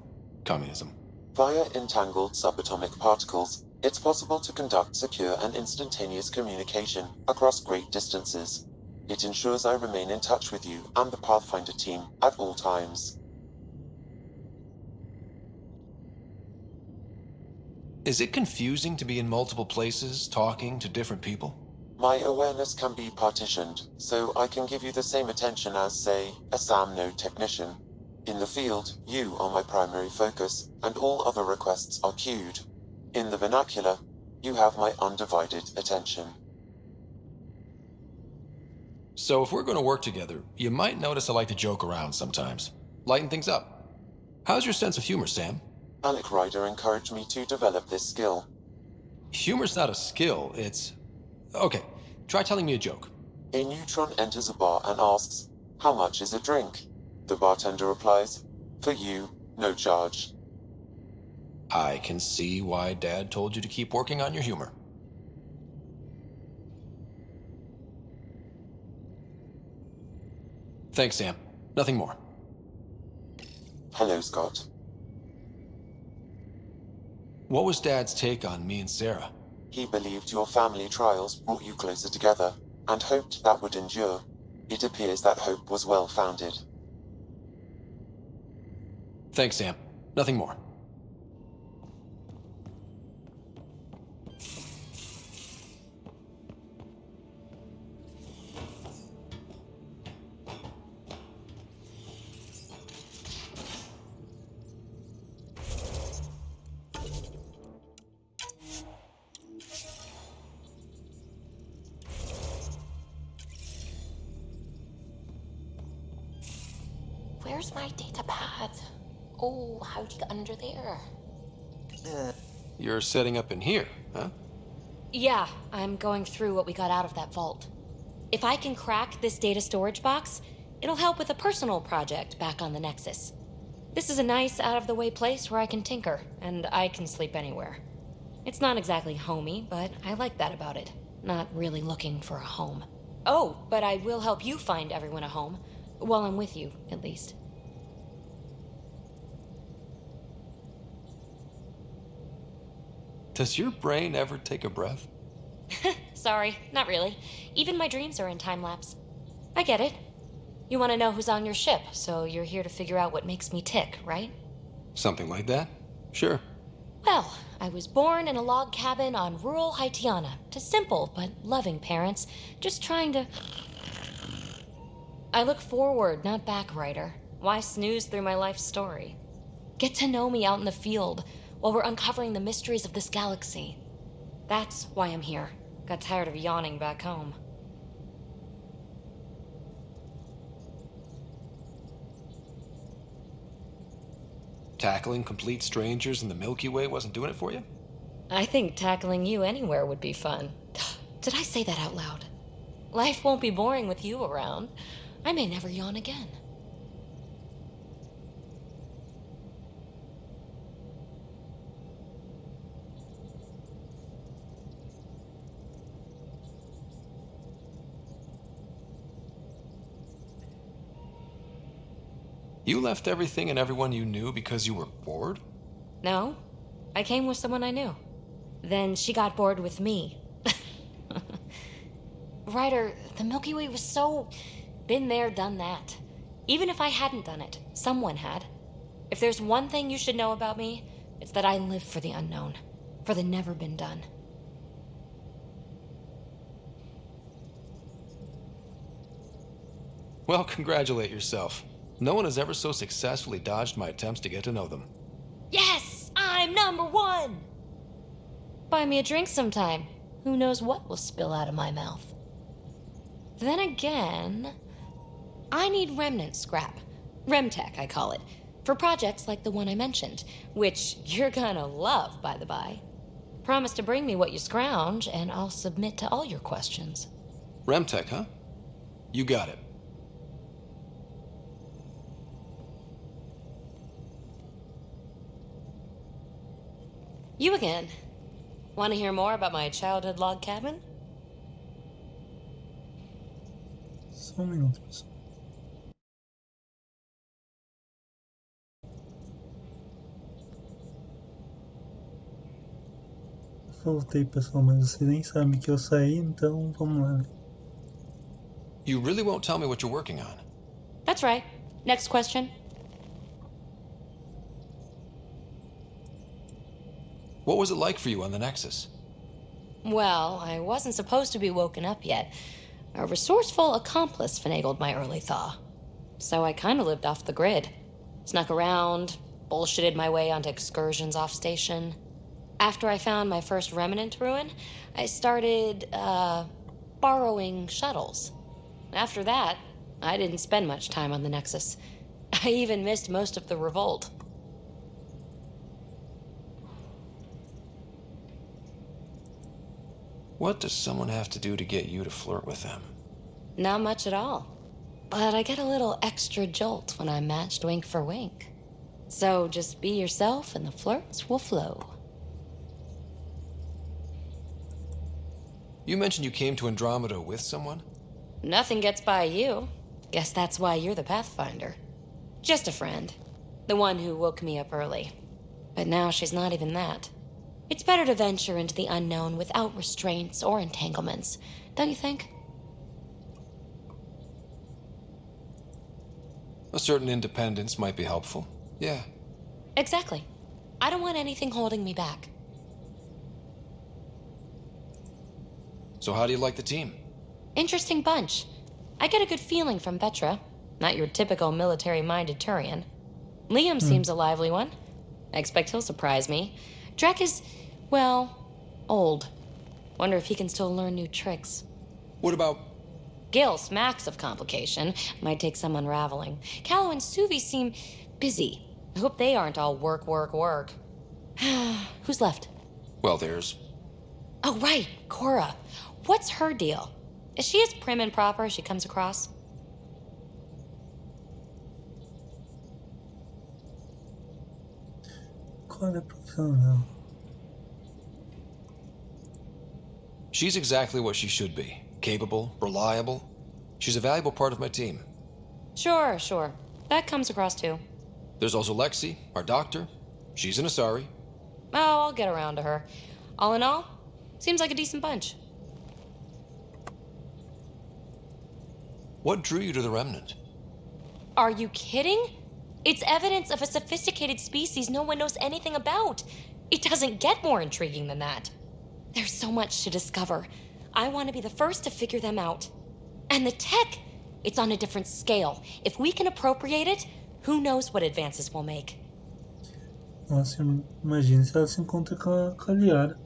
communism. Via entangled subatomic particles, it's possible to conduct secure and instantaneous communication across great distances. It ensures I remain in touch with you and the Pathfinder team at all times. Is it confusing to be in multiple places, talking to different people? My awareness can be partitioned, so I can give you the same attention as, say, a SAM node technician. In the field, you are my primary focus, and all other requests are queued. In the vernacular, you have my undivided attention. So if we're going to work together, you might notice I like to joke around sometimes. Lighten things up. How's your sense of humor, Sam? Alec Ryder encouraged me to develop this skill. Humor's not a skill, it's... Okay, try telling me a joke. A neutron enters a bar and asks, "How much is a drink?" The bartender replies, "For you, no charge." I can see why Dad told you to keep working on your humor. Thanks, Sam. Nothing more. Hello, Scott. What was Dad's take on me and Sarah? He believed your family trials brought you closer together, and hoped that would endure. It appears that hope was well-founded. Thanks, Sam. Nothing more. Where's my data pad? Oh, how'd you get under there? You're setting up in here, huh? Yeah, I'm going through what we got out of that vault. If I can crack this data storage box, it'll help with a personal project back on the Nexus. This is a nice, out-of-the-way place where I can tinker, and I can sleep anywhere. It's not exactly homey, but I like that about it. Not really looking for a home. Oh, but I will help you find everyone a home. While I'm with you, at least. Does your brain ever take a breath? Sorry, not really. Even my dreams are in time-lapse. I get it. You want to know who's on your ship, so you're here to figure out what makes me tick, right? Something like that? Sure. Well, I was born in a log cabin on rural Haitiana to simple but loving parents, just trying to... I look forward, not back, Ryder. Why snooze through my life story? Get to know me out in the field while we're uncovering the mysteries of this galaxy. That's why I'm here. Got tired of yawning back home. Tackling complete strangers in the Milky Way wasn't doing it for you? I think tackling you anywhere would be fun. Did I say that out loud? Life won't be boring with you around. I may never yawn again. You left everything and everyone you knew because you were bored? No, I came with someone I knew. Then she got bored with me. Ryder, the Milky Way was so... been there, done that. Even if I hadn't done it, someone had. If there's one thing you should know about me, it's that I live for the unknown, for the never been done. Well, congratulate yourself. No one has ever so successfully dodged my attempts to get to know them. Yes! I'm #1! Buy me a drink sometime. Who knows what will spill out of my mouth. Then again, I need remnant scrap. Remtech, I call it. For projects like the one I mentioned, which you're gonna love, by the by. Promise to bring me what you scrounge, and I'll submit to all your questions. Remtech, huh? You got it. You again. Want to hear more about my childhood log cabin? Só um minuto, pessoal. Voltei, pessoal, mas você nem sabe que eu saí, então vamos lá. You really won't tell me what you're working on? That's right. Next question. What was it like for you on the Nexus? Well, I wasn't supposed to be woken up yet. A resourceful accomplice finagled my early thaw. So I kind of lived off the grid. Snuck around, bullshitted my way onto excursions off station. After I found my first remnant ruin, I started, borrowing shuttles. After that, I didn't spend much time on the Nexus. I even missed most of the revolt. What does someone have to do to get you to flirt with them? Not much at all. But I get a little extra jolt when I'm matched wink for wink. So just be yourself and the flirts will flow. You mentioned you came to Andromeda with someone? Nothing gets by you. Guess that's why you're the Pathfinder. Just a friend. The one who woke me up early. But now she's not even that. It's better to venture into the unknown without restraints or entanglements, don't you think? A certain independence might be helpful. Yeah. Exactly. I don't want anything holding me back. So how do you like the team? Interesting bunch. I get a good feeling from Petra. Not your typical military-minded Turian. Liam seems a lively one. I expect he'll surprise me. Drek is, well, old. Wonder if he can still learn new tricks. What about... Gil smacks of complication. Might take some unraveling. Callow and Suvi seem busy. I hope they aren't all work, work, work. Who's left? Well, there's... Oh, right, Cora. What's her deal? Is she as prim and proper as she comes across? Qual é a profissão dela? She's exactly what she should be. Capable, reliable. She's a valuable part of my team. Sure. That comes across too. There's also Lexi, our doctor. She's an Asari. Oh, I'll get around to her. All in all, seems like a decent bunch. What drew you to the Remnant? Are you kidding? It's evidence of a sophisticated species no one knows anything about. It doesn't get more intriguing than that. There's so much to discover. I want to be the first to figure them out. And the tech, it's on a different scale. If we can appropriate it, who knows what advances we'll make. Nossa, imagina se ela se encontra com a Liara.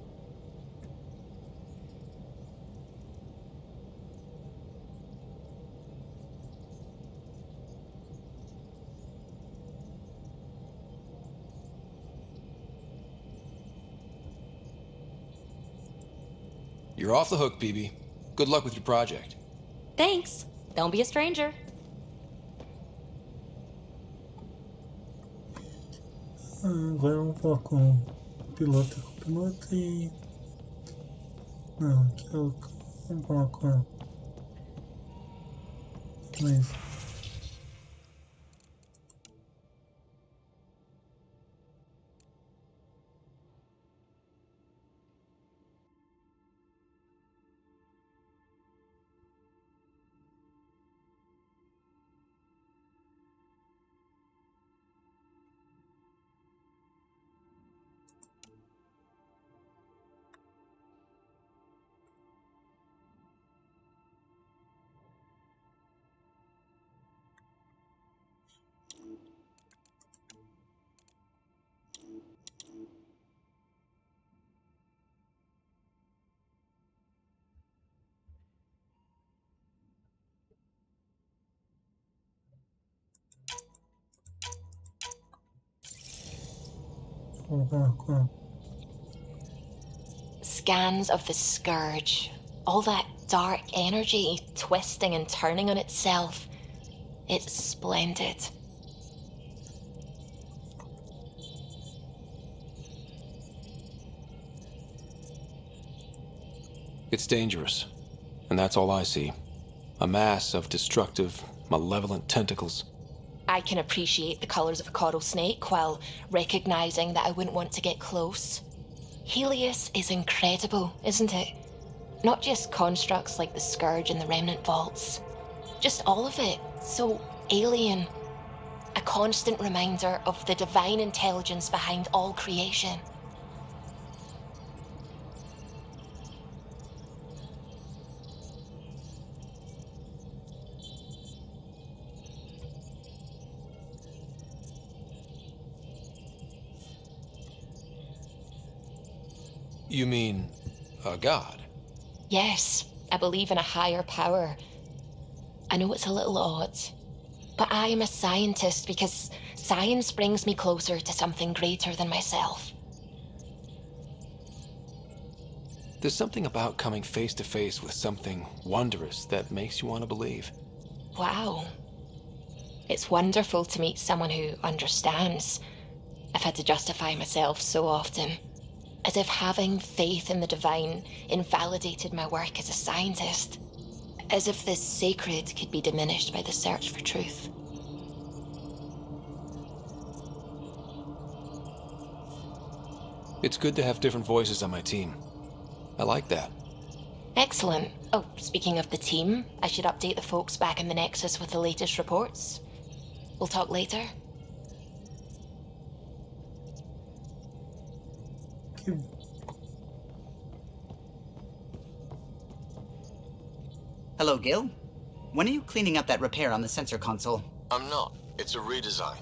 You're off the hook, BB. Good luck with your project. Thanks. Don't be a stranger. Agora vamos falar com o piloto e... Não, aqui é o... Vamos falar com ela. Mas... Scans of the Scourge. All that dark energy twisting and turning on itself. It's splendid. It's dangerous, and that's all I see. A mass of destructive, malevolent tentacles. I can appreciate the colors of a coral snake while recognizing that I wouldn't want to get close. Helios is incredible, isn't it? Not just constructs like the Scourge and the Remnant Vaults. Just all of it. So alien. A constant reminder of the divine intelligence behind all creation. You mean a god? Yes, I believe in a higher power. I know it's a little odd, but I am a scientist because science brings me closer to something greater than myself. There's something about coming face to face with something wondrous that makes you want to believe. Wow. It's wonderful to meet someone who understands. I've had to justify myself so often. As if having faith in the divine invalidated my work as a scientist. As if the sacred could be diminished by the search for truth. It's good to have different voices on my team. I like that. Excellent. Oh, speaking of the team, I should update the folks back in the Nexus with the latest reports. We'll talk later. Hello, Gil. When are you cleaning up that repair on the sensor console? I'm not. It's a redesign.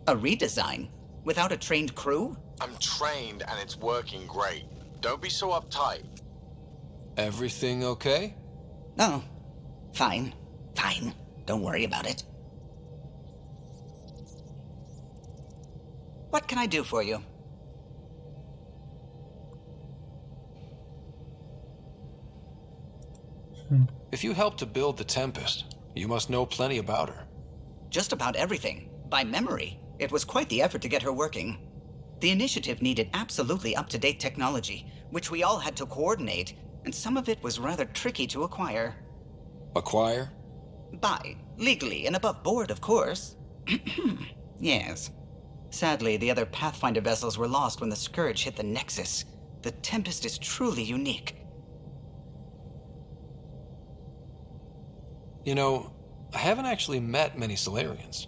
A redesign? Without a trained crew? I'm trained and it's working great. Don't be so uptight. Everything okay? Oh, fine. Fine. Don't worry about it. What can I do for you? If you helped to build the Tempest, you must know plenty about her. Just about everything. By memory. It was quite the effort to get her working. The initiative needed absolutely up-to-date technology, which we all had to coordinate, and some of it was rather tricky to acquire. Acquire? Buy. Legally and above board, of course. Yes. Sadly, the other Pathfinder vessels were lost when the Scourge hit the Nexus. The Tempest is truly unique. You know, I haven't actually met many Solarians.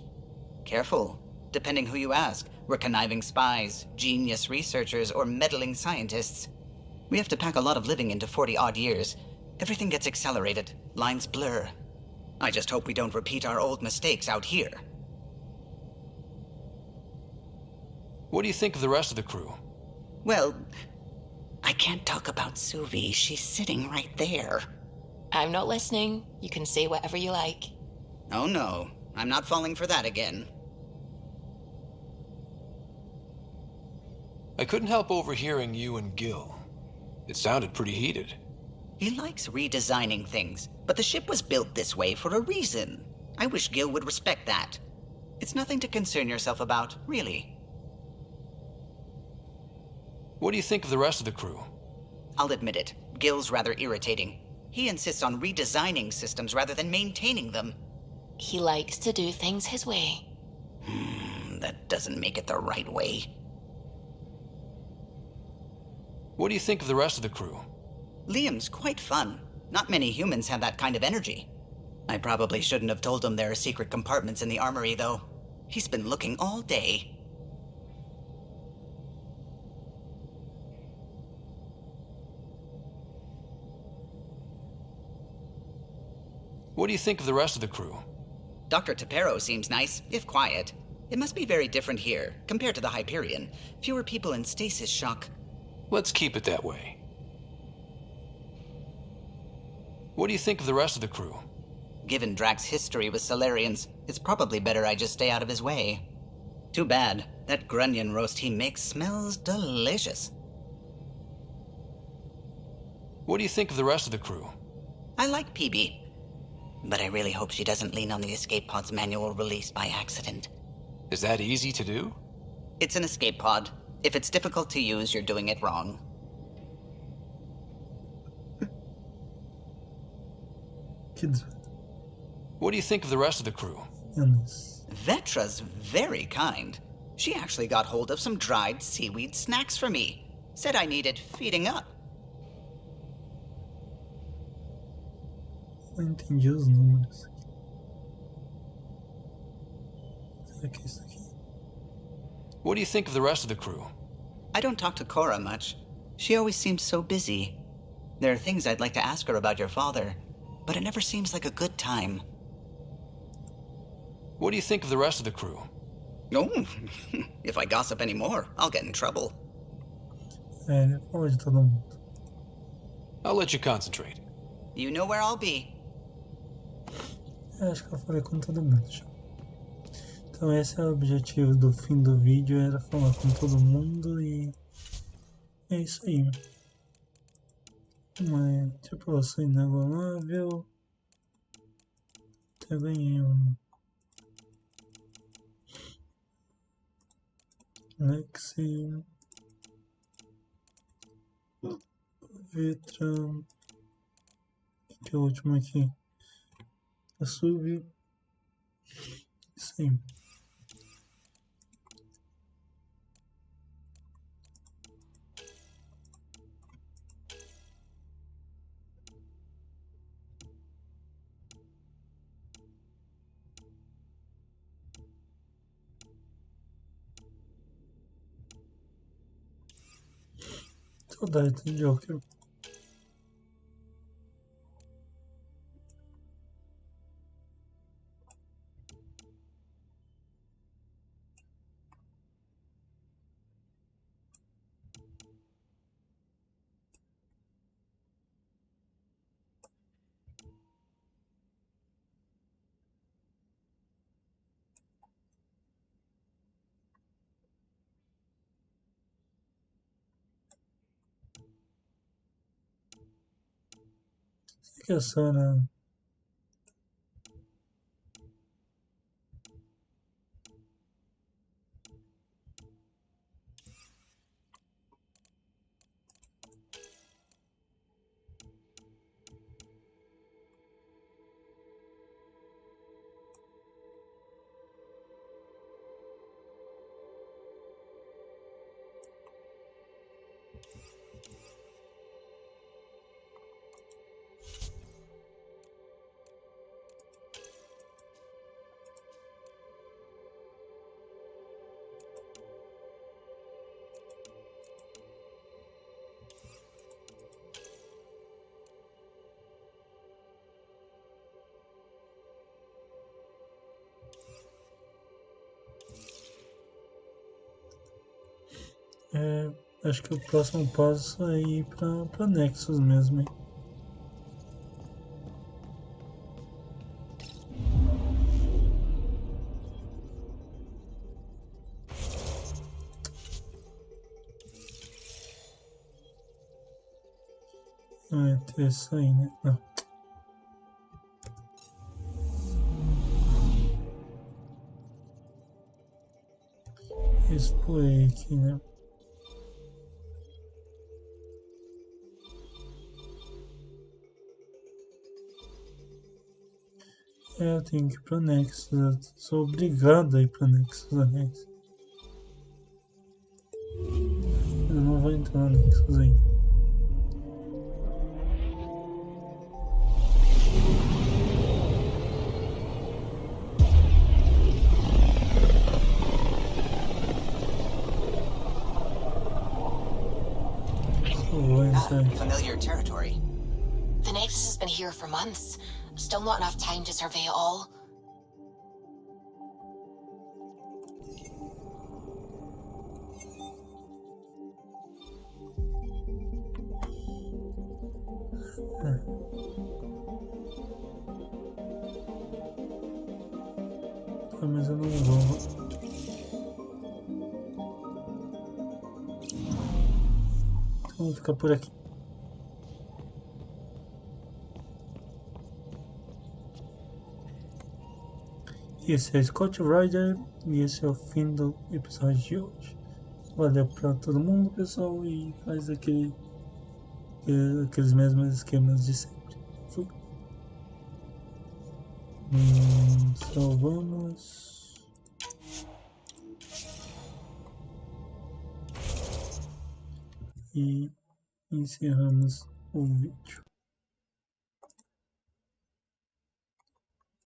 Careful. Depending who you ask, we're conniving spies, genius researchers, or meddling scientists. We have to pack a lot of living into 40-odd years. Everything gets accelerated. Lines blur. I just hope we don't repeat our old mistakes out here. What do you think of the rest of the crew? Well, I can't talk about Suvi. She's sitting right there. I'm not listening. You can say whatever you like. Oh no, I'm not falling for that again. I couldn't help overhearing you and Gil. It sounded pretty heated. He likes redesigning things, but the ship was built this way for a reason. I wish Gil would respect that. It's nothing to concern yourself about, really. What do you think of the rest of the crew? I'll admit it, Gil's rather irritating. He insists on redesigning systems rather than maintaining them. He likes to do things his way. That doesn't make it the right way. What do you think of the rest of the crew? Liam's quite fun. Not many humans have that kind of energy. I probably shouldn't have told him there are secret compartments in the armory, though. He's been looking all day. What do you think of the rest of the crew? Dr. Tapero seems nice, if quiet. It must be very different here, compared to the Hyperion. Fewer people in stasis shock. Let's keep it that way. What do you think of the rest of the crew? Given Drax's history with Solarians, it's probably better I just stay out of his way. Too bad. That grunion roast he makes smells delicious. What do you think of the rest of the crew? I like PB, but I really hope she doesn't lean on the escape pod's manual release by accident. Is that easy to do? It's an escape pod. If it's difficult to use, you're doing it wrong. Kids. What do you think of the rest of the crew? Vetra's very kind. She actually got hold of some dried seaweed snacks for me. Said I needed feeding up. Não entendi os números aqui. Será que é isso aqui? What do you think of the rest of the crew? I don't talk to Cora much. She always seems so busy. There are things I'd like to ask her about your father, but it never seems like a good time. What do you think of the rest of the crew? Oh, if I gossip anymore, I'll get in trouble. Ele falou de todo mundo. I'll let you concentrate. You know where I'll be. Acho que eu falei com todo mundo já. Então esse é o objetivo do fim do vídeo, era falar com todo mundo e é isso aí. Uma tripulação inagualável. Até ganhei um Lexi Vetra, que é o último aqui, a sub, isso aí. Saudade do Joker. Que é só, né? Acho que o próximo passo é ir pra Nexus mesmo, hein? Não é ter isso aí, né? Não. Explorei aqui, né? Eu tenho que ir pra Nexus, eu sou obrigado a ir pra Nexus, aliás. Eu não vou entrar na Nexus ainda. Familiar territory. The Nexus has been here for months. Still not enough time to survey it all. Mas eu não vou. ficar por aqui. Esse é Scott Rider e esse é o fim do episódio de hoje. Valeu pra todo mundo, pessoal, e faz aqueles mesmos esquemas de sempre. Fui. Salvamos. E encerramos o vídeo.